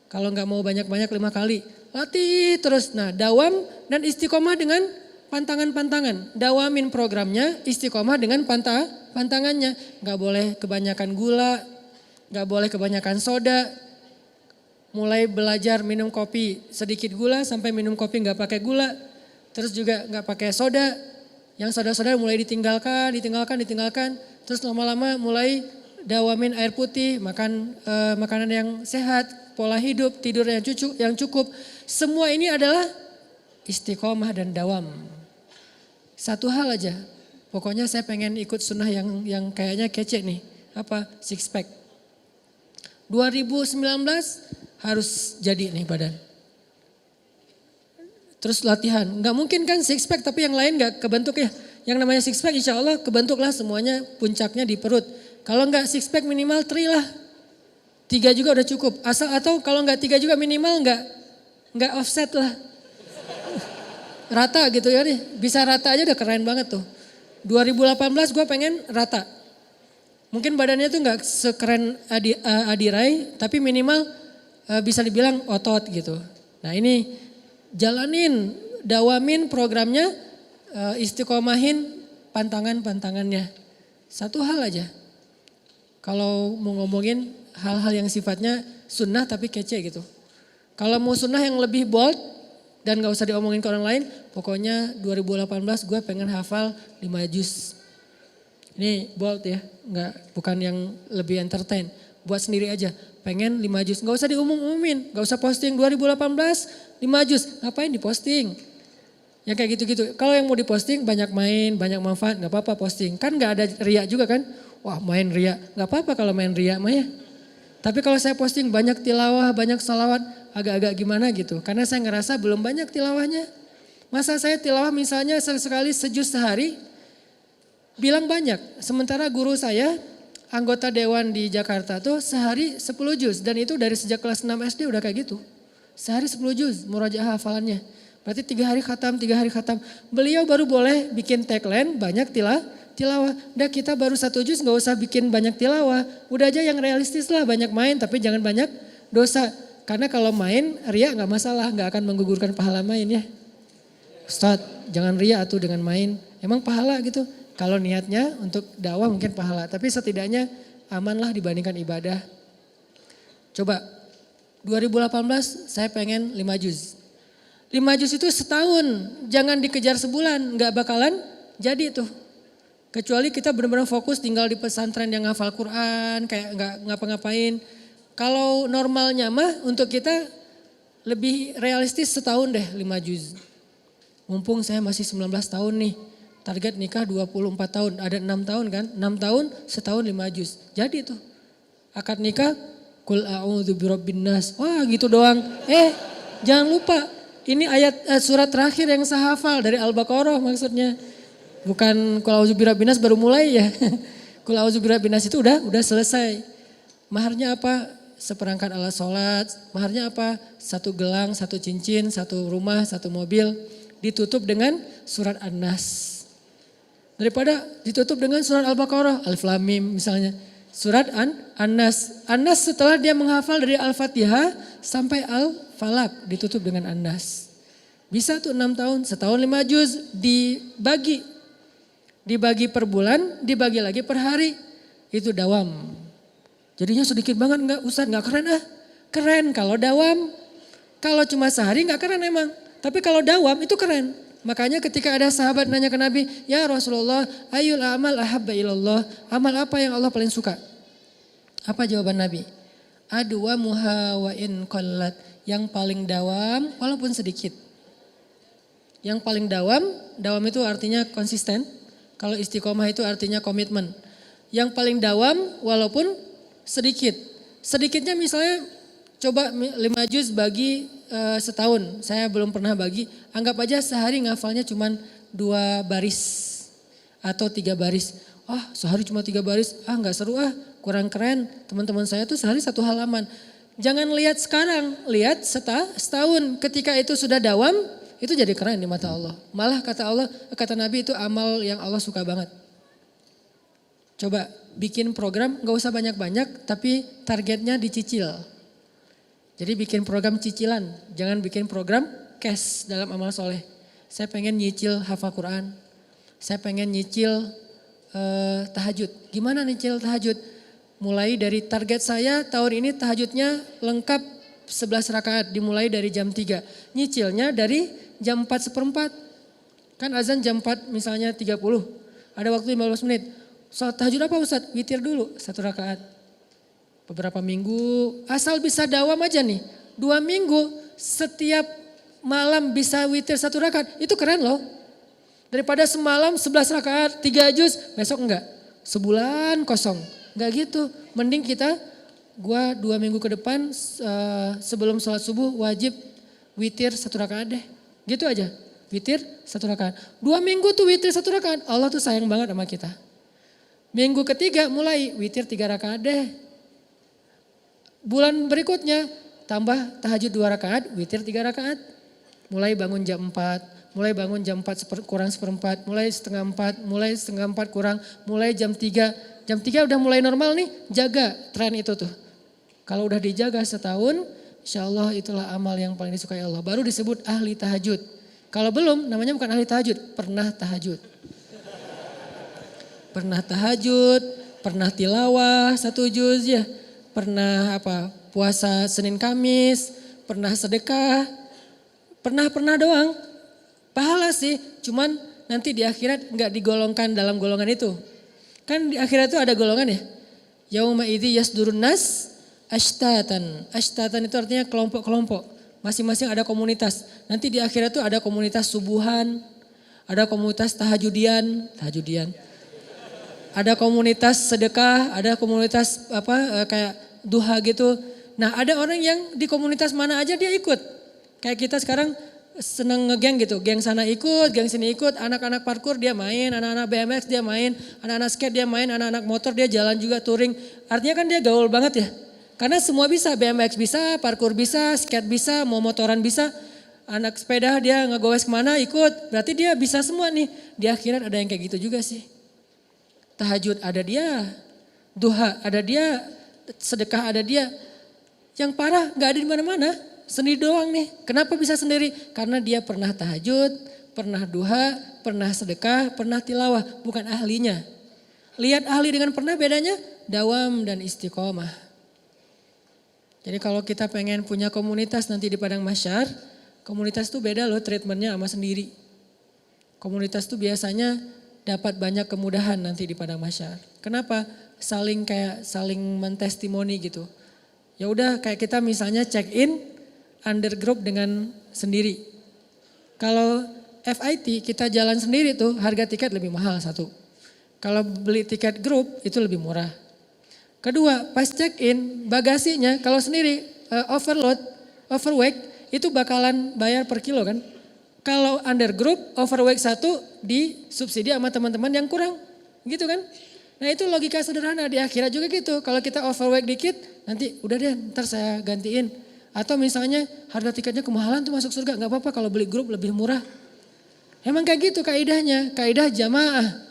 Kalau nggak mau banyak-banyak 5 kali. Latih terus. Nah dawam dan istiqomah dengan pantangan-pantangan. Dawamin programnya, istiqomah dengan pantangannya. Nggak boleh kebanyakan gula, nggak boleh kebanyakan soda. Mulai belajar minum kopi sedikit gula sampai minum kopi nggak pakai gula. Terus juga nggak pakai soda. Yang soda-soda mulai ditinggalkan. Terus lama-lama mulai dawamin air putih, makan makanan yang sehat, pola hidup, tidur yang cukup. Semua ini adalah istiqomah dan dawam. 1 hal aja, pokoknya saya pengen ikut sunnah yang kayaknya kece nih. Apa? 6 pack. 2019 harus jadi nih badan. Terus latihan, gak mungkin kan 6 pack tapi yang lain gak kebentuk ya. Yang namanya 6 pack insya Allah kebentuklah semuanya, puncaknya di perut. Kalau gak 6 pack minimal 3 lah. 3 juga udah cukup. Atau kalau gak 3 juga minimal gak offset lah. Rata gitu ya nih, bisa rata aja udah keren banget tuh. 2018 gue pengen rata. Mungkin badannya tuh gak sekeren Adirai tapi minimal bisa dibilang otot gitu. Nah ini jalanin, dawamin programnya, istiqomahin pantangannya. 1 hal aja. Kalau mau ngomongin hal-hal yang sifatnya sunnah tapi kece gitu. Kalau mau sunnah yang lebih bold dan gak usah diomongin ke orang lain, pokoknya 2018 gue pengen hafal 5 juz. Ini bold ya, bukan yang lebih entertain. Buat sendiri aja, pengen 5 juz. Gak usah diumum-umumin, gak usah posting 2018 5 juz, ngapain diposting? Ya kayak gitu-gitu. Kalau yang mau diposting banyak main, banyak manfaat, gak apa-apa posting. Kan gak ada riak juga kan? Wah main riak, gak apa-apa kalau main riak mah ya. Tapi kalau saya posting banyak tilawah, banyak salawat, agak-agak gimana gitu. Karena saya ngerasa belum banyak tilawahnya. Masa saya tilawah misalnya sekali sejuz sehari, bilang banyak. Sementara guru saya, anggota dewan di Jakarta tuh sehari 10 juz. Dan itu dari sejak kelas 6 SD udah kayak gitu. Sehari 10 juz murajaah hafalannya. Berarti 3 hari khatam, 3 hari khatam. Beliau baru boleh bikin tagline banyak tilawah. Udah kita baru 1 juz gak usah bikin banyak tilawah. Udah aja yang realistis lah, banyak main tapi jangan banyak dosa. Karena kalau main ria nggak masalah, nggak akan menggugurkan pahala main ya. Ustaz, jangan ria tuh dengan main. Emang pahala gitu. Kalau niatnya untuk dakwah mungkin pahala, tapi setidaknya amanlah dibandingkan ibadah. Coba 2018 saya pengen 5 juz. 5 juz itu setahun, jangan dikejar sebulan, nggak bakalan jadi tuh. Kecuali kita benar-benar fokus tinggal di pesantren yang hafal Quran, kayak nggak ngapa-ngapain. Kalau normalnya mah untuk kita lebih realistis setahun deh 5 juz. Mumpung saya masih 19 tahun nih, target nikah 24 tahun, ada 6 tahun kan, 6 tahun setahun 5 juz. Jadi tuh akad nikah, Qul a'udzu birabbin nas. Wah gitu doang. Jangan lupa ini ayat surat terakhir yang saya hafal dari Al-Baqarah maksudnya. Bukan Qul a'udzu birabbin nas baru mulai ya. Qul a'udzu birabbin nas itu udah selesai. Maharnya apa? Seperangkat alat sholat. Maharnya apa? 1 gelang, 1 cincin, 1 rumah, 1 mobil. Ditutup dengan surat An-Nas. Daripada ditutup dengan surat Al-Baqarah, Alif Lam Mim misalnya. Surat An-Nas. An-Nas setelah dia menghafal dari Al-Fatihah sampai Al-Falaq ditutup dengan An-Nas. Bisa tuh 6 tahun, setahun 5 juz dibagi. Dibagi per bulan, dibagi lagi per hari. Itu dawam. Jadinya sedikit banget enggak Ustaz, enggak keren ah. Keren kalau dawam. Kalau cuma sehari enggak keren emang. Tapi kalau dawam itu keren. Makanya ketika ada sahabat nanya ke Nabi, ya Rasulullah, ayul amal ahabba ilallah. Amal apa yang Allah paling suka? Apa jawaban Nabi? Adwa muha wa in qallat. Yang paling dawam walaupun sedikit. Yang paling dawam itu artinya konsisten. Kalau istiqomah itu artinya komitmen. Yang paling dawam walaupun sedikit. Sedikitnya misalnya coba 5 juz bagi setahun, saya belum pernah bagi, anggap aja sehari ngafalnya cuma 2 baris atau 3 baris. Sehari cuma 3 baris, enggak seru kurang keren. Teman-teman saya tuh sehari 1 halaman. Jangan lihat sekarang, lihat setahun. Ketika itu sudah dawam, itu jadi keren di mata Allah. Malah kata Nabi itu amal yang Allah suka banget. Coba bikin program, gak usah banyak-banyak, tapi targetnya dicicil. Jadi bikin program cicilan, jangan bikin program cash dalam amal soleh. Saya pengen nyicil hafal Quran, saya pengen nyicil tahajud. Gimana nyicil tahajud? Mulai dari target saya tahun ini tahajudnya lengkap 11 rakaat, dimulai dari jam 3. Nyicilnya dari jam 4:04. Kan azan jam 4 misalnya 30, ada waktu 15 menit. Salat tahajud apa Ustaz? Witir dulu 1 rakaat. Beberapa minggu, asal bisa dawam aja nih. 2 minggu, setiap malam bisa witir 1 rakaat. Itu keren loh. Daripada semalam 11 rakaat, 3 juz, besok enggak. Sebulan kosong. Enggak gitu. Mending gua 2 minggu ke depan sebelum sholat subuh wajib witir 1 rakaat deh. Gitu aja. Witir 1 rakaat. 2 minggu tuh witir 1 rakaat. Allah tuh sayang banget sama kita. Minggu ketiga mulai witir 3 rakaat deh. Bulan berikutnya tambah tahajud 2 rakaat, witir 3 rakaat. Mulai bangun jam 4, mulai bangun jam 4 kurang seperempat, mulai setengah 4, mulai setengah 4 kurang, mulai jam 3. Jam 3 udah mulai normal nih, jaga tren itu tuh. Kalau udah dijaga setahun, insya Allah itulah amal yang paling disukai Allah. Baru disebut ahli tahajud. Kalau belum, namanya bukan ahli tahajud, pernah tahajud. Pernah tahajud, pernah tilawah 1 juz ya. Pernah puasa Senin Kamis, pernah sedekah, pernah doang. Pahala sih, cuman nanti di akhirat enggak digolongkan dalam golongan itu. Kan di akhirat itu ada golongan ya. Yauma idzi yasdurun nas ashtatan. Ashtatan itu artinya kelompok-kelompok. Masing-masing ada komunitas. Nanti di akhirat itu ada komunitas subuhan, ada komunitas tahajudian. Ada komunitas sedekah, ada komunitas kayak duha gitu. Nah ada orang yang di komunitas mana aja dia ikut. Kayak kita sekarang seneng ngegeng gitu. Geng sana ikut, geng sini ikut. Anak-anak parkur dia main, anak-anak BMX dia main, anak-anak skate dia main, anak-anak motor dia jalan juga touring. Artinya kan dia gaul banget ya. Karena semua bisa, BMX bisa, parkur bisa, skate bisa, mau motoran bisa. Anak sepeda dia ngegoes kemana ikut. Berarti dia bisa semua nih. Di akhirat ada yang kayak gitu juga sih. Tahajud ada dia, duha ada dia, sedekah ada dia. Yang parah gak ada di mana-mana, sendiri doang nih. Kenapa bisa sendiri? Karena dia pernah tahajud, pernah duha, pernah sedekah, pernah tilawah, bukan ahlinya. Lihat ahli dengan pernah bedanya dawam dan istiqomah. Jadi kalau kita pengen punya komunitas nanti di padang mahsyar, komunitas itu beda loh treatmentnya sama sendiri. Komunitas itu biasanya dapat banyak kemudahan nanti di padang mahsyar. Kenapa? Saling mentestimoni gitu. Ya udah kayak kita misalnya check in under group dengan sendiri. Kalau FIT kita jalan sendiri tuh harga tiket lebih mahal satu. Kalau beli tiket grup itu lebih murah. Kedua, pas check in bagasinya kalau sendiri overweight itu bakalan bayar per kilo kan. Kalau under group overweight satu disubsidi sama teman-teman yang kurang gitu kan. Nah itu logika sederhana di akhirat juga gitu. Kalau kita overweight dikit nanti udah deh ntar saya gantiin. Atau misalnya harga tiketnya kemahalan tuh masuk surga gak apa-apa kalau beli grup lebih murah. Emang kayak gitu kaidahnya, kaidah jamaah.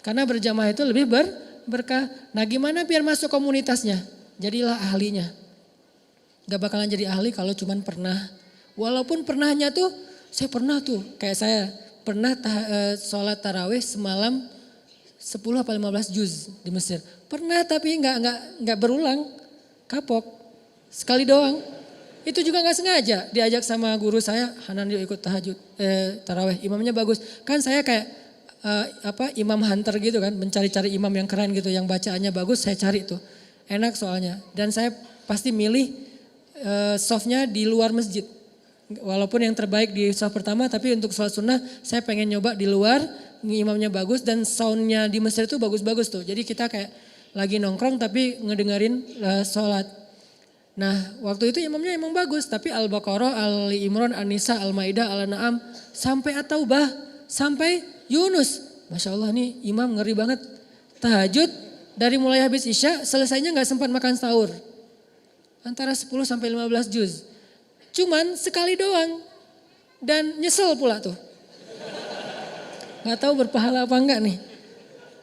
Karena berjamaah itu lebih berkah. Nah gimana biar masuk komunitasnya? Jadilah ahlinya. Gak bakalan jadi ahli kalau cuman pernah. Walaupun pernahnya tuh, saya pernah tuh. Kayak saya pernah sholat tarawih semalam 10 apa 15 juz di Mesir. Pernah tapi nggak berulang. Kapok. Sekali doang. Itu juga nggak sengaja diajak sama guru saya, Hanan yuk ikut tarawih. Imamnya bagus. Kan saya kayak imam hunter gitu kan, mencari-cari imam yang keren gitu, yang bacaannya bagus saya cari tuh. Enak soalnya. Dan saya pasti milih softnya di luar masjid. Walaupun yang terbaik di soft pertama, tapi untuk sholat sunnah saya pengen nyoba di luar, imamnya bagus dan soundnya di Mesir itu bagus-bagus tuh. Jadi kita kayak lagi nongkrong tapi ngedengerin sholat. Nah waktu itu imamnya emang bagus, tapi Al-Baqarah, Ali Imran, An-Nisa, Al-Maidah, Al-An'am, sampai At-Taubah, sampai Yunus. Masya Allah nih imam ngeri banget. Tahajud dari mulai habis Isya, selesainya gak sempat makan sahur. Antara 10 sampai 15 juz. Cuman sekali doang. Dan nyesel pula tuh. Gak tahu berpahala apa enggak nih.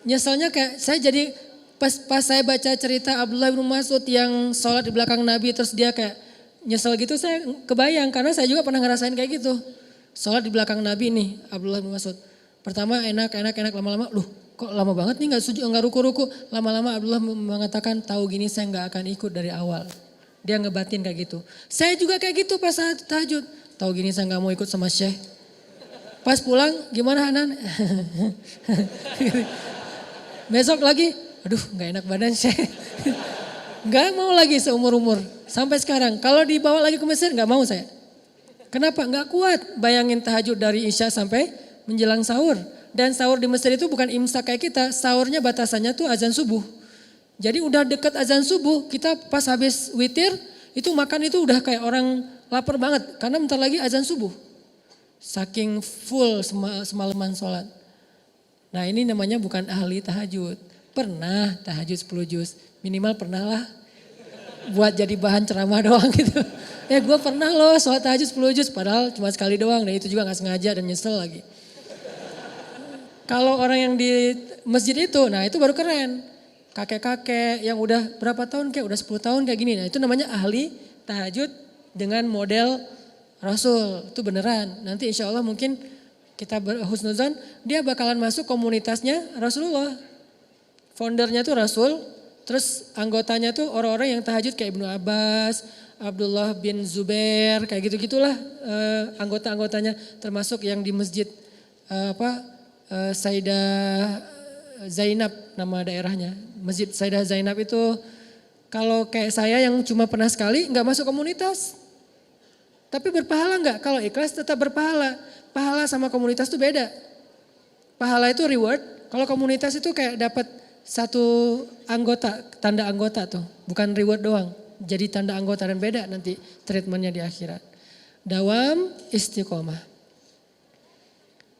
Nyeselnya kayak saya jadi pas saya baca cerita Abdullah bin Mas'ud yang sholat di belakang Nabi terus dia kayak nyesel gitu, saya kebayang karena saya juga pernah ngerasain kayak gitu. Sholat di belakang Nabi nih Abdullah bin Mas'ud. Pertama enak lama-lama loh kok lama banget nih gak ruku-ruku. Lama-lama Abdullah mengatakan tahu gini saya gak akan ikut dari awal. Dia ngebatin kayak gitu. Saya juga kayak gitu pas saat tahajud. Tahu gini saya gak mau ikut sama Syekh. Pas pulang gimana Hanan? Besok lagi, aduh gak enak badan Syekh. Gak mau lagi seumur-umur. Sampai sekarang kalau dibawa lagi ke Mesir gak mau saya. Kenapa? Gak kuat bayangin tahajud dari Isya sampai menjelang sahur. Dan sahur di Mesir itu bukan imsak kayak kita. Sahurnya batasannya tuh azan subuh. Jadi udah deket azan subuh, kita pas habis witir, itu makan itu udah kayak orang lapar banget. Karena bentar lagi azan subuh. Saking full semalaman sholat. Nah ini namanya bukan ahli tahajud. Pernah tahajud 10 juz, minimal pernah lah. Buat jadi bahan ceramah doang gitu. Ya gue pernah loh sholat tahajud 10 juz, padahal cuma sekali doang. Dan itu juga gak sengaja dan nyesel lagi. Kalau orang yang di masjid itu, nah itu baru keren. Kakek-kakek yang udah berapa tahun kayak udah 10 tahun kayak gini. Nah itu namanya ahli tahajud dengan model Rasul. Itu beneran. Nanti insya Allah mungkin kita berhusnuzan dia bakalan masuk komunitasnya Rasulullah. Foundernya tuh Rasul. Terus anggotanya tuh orang-orang yang tahajud kayak Ibnu Abbas, Abdullah bin Zubair, kayak gitu-gitulah anggota-anggotanya. Termasuk yang di masjid Sayyidah Zainab nama daerahnya. Masjid Sayyidah Zainab itu kalau kayak saya yang cuma pernah sekali nggak masuk komunitas. Tapi berpahala nggak? Kalau ikhlas tetap berpahala. Pahala sama komunitas itu beda. Pahala itu reward. Kalau komunitas itu kayak dapat satu anggota, tanda anggota tuh. Bukan reward doang. Jadi tanda anggota dan beda nanti treatmentnya di akhirat. Dawam istiqomah.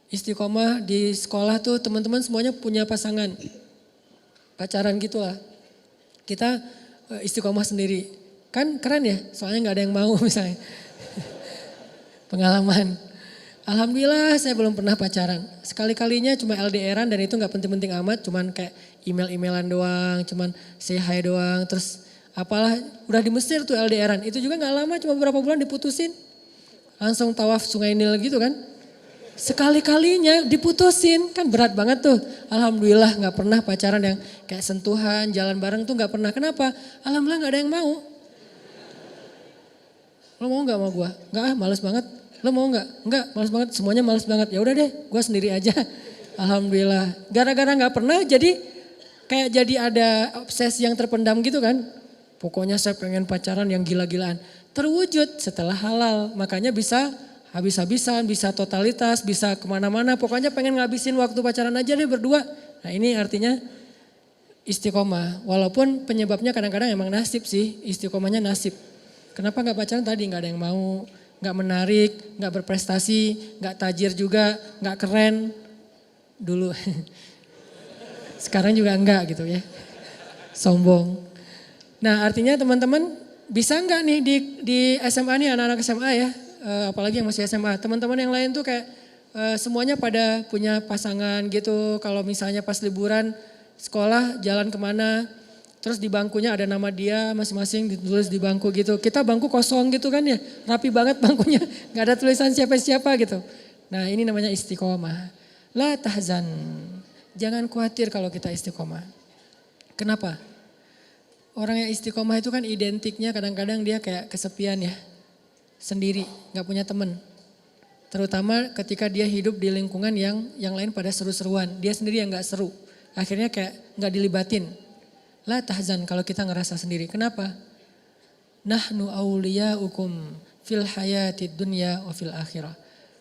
Istiqomah di sekolah tuh teman-teman semuanya punya pasangan. Pacaran gitulah. Kita istiqomah sendiri. Kan keren ya, soalnya gak ada yang mau misalnya. Pengalaman. Alhamdulillah saya belum pernah pacaran. Sekali-kalinya cuma LDRan dan itu gak penting-penting amat. Cuman kayak email-emailan doang, cuman say hi doang. Terus Apalah udah di Mesir tuh LDRan. Itu juga gak lama cuma beberapa bulan diputusin. Langsung tawaf Sungai Nil gitu kan. Sekali-kalinya diputusin kan berat banget tuh. Alhamdulillah gak pernah pacaran yang kayak sentuhan, jalan bareng tuh gak pernah. Kenapa? Alhamdulillah gak ada yang mau. Lo mau gak sama gue? Enggak males banget. Lo mau gak? Enggak males banget, semuanya males banget. Ya udah deh gue sendiri aja. Alhamdulillah. Gara-gara gak pernah jadi kayak jadi ada obsesi yang terpendam gitu kan. Pokoknya saya pengen pacaran yang gila-gilaan. Terwujud setelah halal. Makanya bisa habis-habisan, bisa totalitas, bisa kemana-mana. Pokoknya pengen ngabisin waktu pacaran aja deh berdua. Nah ini artinya istiqomah. Walaupun penyebabnya kadang-kadang emang nasib sih. Istiqomahnya nasib. Kenapa gak pacaran tadi? Gak ada yang mau. Gak menarik, gak berprestasi, gak tajir juga, gak keren. Dulu. Sekarang juga enggak gitu ya. Sombong. Nah artinya teman-teman bisa enggak nih di SMA nih anak-anak SMA ya. Apalagi yang masih SMA. Teman-teman yang lain tuh kayak semuanya pada punya pasangan gitu. Kalau misalnya pas liburan sekolah jalan kemana. Terus di bangkunya ada nama dia masing-masing ditulis di bangku gitu. Kita bangku kosong gitu kan ya. Rapi banget bangkunya. Gak ada tulisan siapa-siapa gitu. Nah ini namanya istiqomah. La tahzan. Jangan khawatir kalau kita istiqomah. Kenapa? Orang yang istiqomah itu kan identiknya kadang-kadang dia kayak kesepian ya. Sendiri, gak punya teman. Terutama ketika dia hidup di lingkungan yang lain pada seru-seruan. Dia sendiri yang gak seru. Akhirnya kayak gak dilibatin. La tahzan kalau kita ngerasa sendiri. Kenapa? Nahnu awliyaukum fil hayatid dunya wa fil akhirah.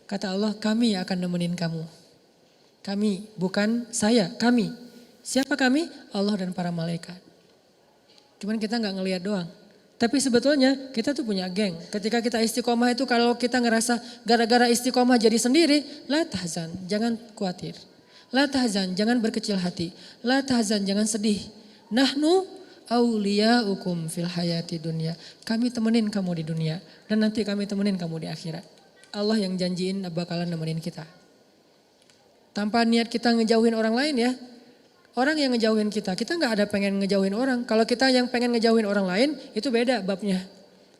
Kata Allah, kami akan nemenin kamu. Kami, bukan saya, kami. Siapa kami? Allah dan para malaikat. Cuman kita gak ngelihat doang. Tapi sebetulnya kita tuh punya geng. Ketika kita istiqomah itu kalau kita ngerasa gara-gara istiqomah jadi sendiri. La tahzan, jangan khawatir. La tahzan, jangan berkecil hati. La tahzan, jangan sedih. Nahnu awliyaukum fil hayati dunia. Kami temenin kamu di dunia. Dan nanti kami temenin kamu di akhirat. Allah yang janjiin bakalan nemenin kita. Tanpa niat kita ngejauhin orang lain ya. Orang yang ngejauhin kita gak ada pengen ngejauhin orang. Kalau kita yang pengen ngejauhin orang lain, itu beda babnya.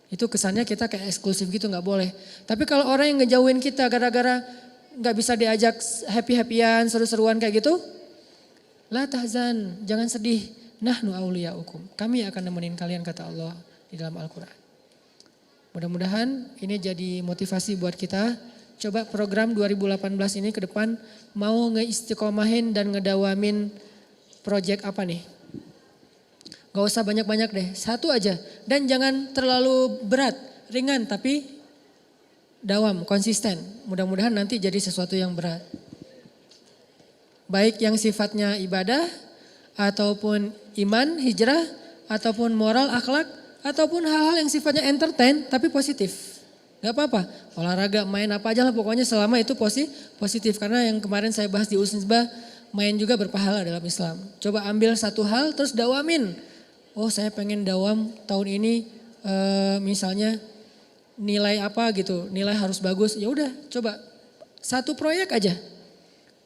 Itu kesannya kita kayak eksklusif gitu, gak boleh. Tapi kalau orang yang ngejauhin kita gara-gara gak bisa diajak happy-happyan, seru-seruan kayak gitu. La tahzan, jangan sedih. Nahnu awliyaukum. Kami akan nemenin kalian kata Allah di dalam Al-Quran. Mudah-mudahan ini jadi motivasi buat kita. Coba program 2018 ini ke depan mau ngeistiqomahin dan ngedawamin project apa nih? Gak usah banyak-banyak deh, satu aja. Dan jangan terlalu berat, ringan tapi dawam, konsisten. Mudah-mudahan nanti jadi sesuatu yang berat. Baik yang sifatnya ibadah, ataupun iman, hijrah, ataupun moral, akhlak, ataupun hal-hal yang sifatnya entertain tapi positif. Gak apa-apa, olahraga, main apa aja lah pokoknya selama itu positif. Karena yang kemarin saya bahas di Unisba, main juga berpahala dalam Islam. Coba ambil satu hal terus dawamin. Oh saya pengen dawam tahun ini misalnya nilai apa gitu. Nilai harus bagus. Ya udah coba satu proyek aja.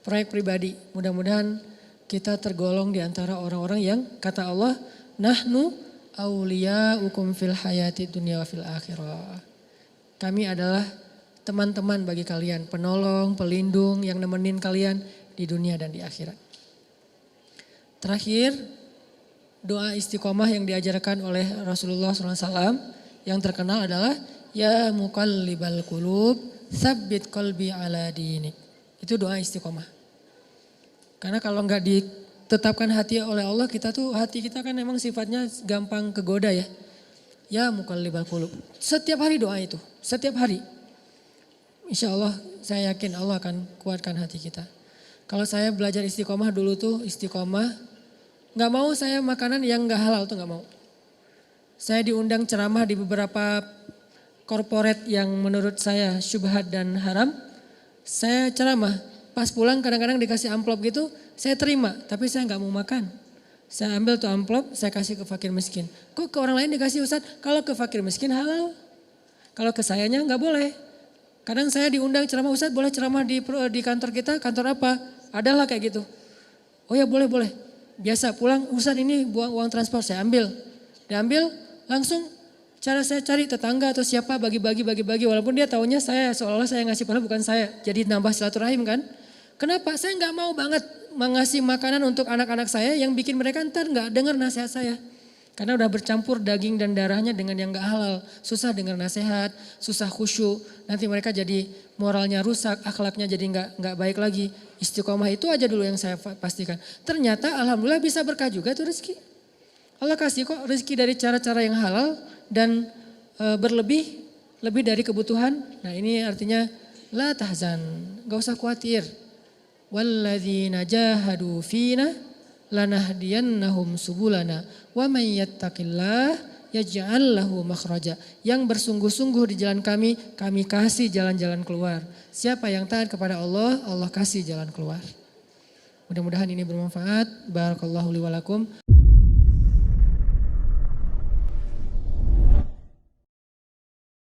Proyek pribadi. Mudah-mudahan kita tergolong di antara orang-orang yang kata Allah. Nahnu awliyaukum fil hayati dunya wa fil akhirah. Kami adalah teman-teman bagi kalian. Penolong, pelindung yang nemenin kalian di dunia dan di akhirat. Terakhir, doa istiqomah yang diajarkan oleh Rasulullah SAW yang terkenal adalah Ya muqallibal qulub, tsabbit qalbi ala dinik. Itu doa istiqomah. Karena kalau nggak ditetapkan hati oleh Allah, hati kita kan memang sifatnya gampang kegoda ya. Ya muqallibal qulub. Setiap hari doa itu, setiap hari. Insya Allah saya yakin Allah akan kuatkan hati kita. Kalau saya belajar istiqomah dulu tuh istiqomah, gak mau saya makanan yang gak halal tuh gak mau. Saya diundang ceramah di beberapa korporat yang menurut saya syubhat dan haram. Saya ceramah, pas pulang kadang-kadang dikasih amplop gitu, saya terima tapi saya gak mau makan. Saya ambil tuh amplop, saya kasih ke fakir miskin. Kok ke orang lain dikasih Ustadz? Kalau ke fakir miskin halal, kalau ke sayanya gak boleh. Kadang saya diundang ceramah, Ustadz boleh ceramah di kantor kita, kantor apa? Adalah kayak gitu. Oh ya boleh. Biasa pulang, Ustadz ini buang uang transport, saya ambil. Diambil, langsung cara saya cari tetangga atau siapa bagi-bagi walaupun dia taunya saya seolah-olah saya ngasih padahal bukan saya. Jadi nambah silaturahim kan. Kenapa? Saya nggak mau banget mengasih makanan untuk anak-anak saya yang bikin mereka ntar nggak dengar nasihat saya. Karena udah bercampur daging dan darahnya dengan yang gak halal. Susah dengar nasihat, susah khusyuk. Nanti mereka jadi moralnya rusak, akhlaknya jadi nggak baik lagi. Istiqomah itu aja dulu yang saya pastikan. Ternyata alhamdulillah bisa berkah juga tuh rezeki. Allah kasih kok rezeki dari cara-cara yang halal dan berlebih, lebih dari kebutuhan. Nah ini artinya la tahzan, gak usah khawatir. Walladzina jahadu fina lanahdiyannahum subulana wa may yattaqillah yaj'al lahu makhraja. Yang bersungguh-sungguh di jalan kami kasih jalan-jalan keluar. Siapa yang taat kepada Allah, Allah kasih jalan keluar. Mudah-mudahan ini bermanfaat. Barakallahu li wa lakum.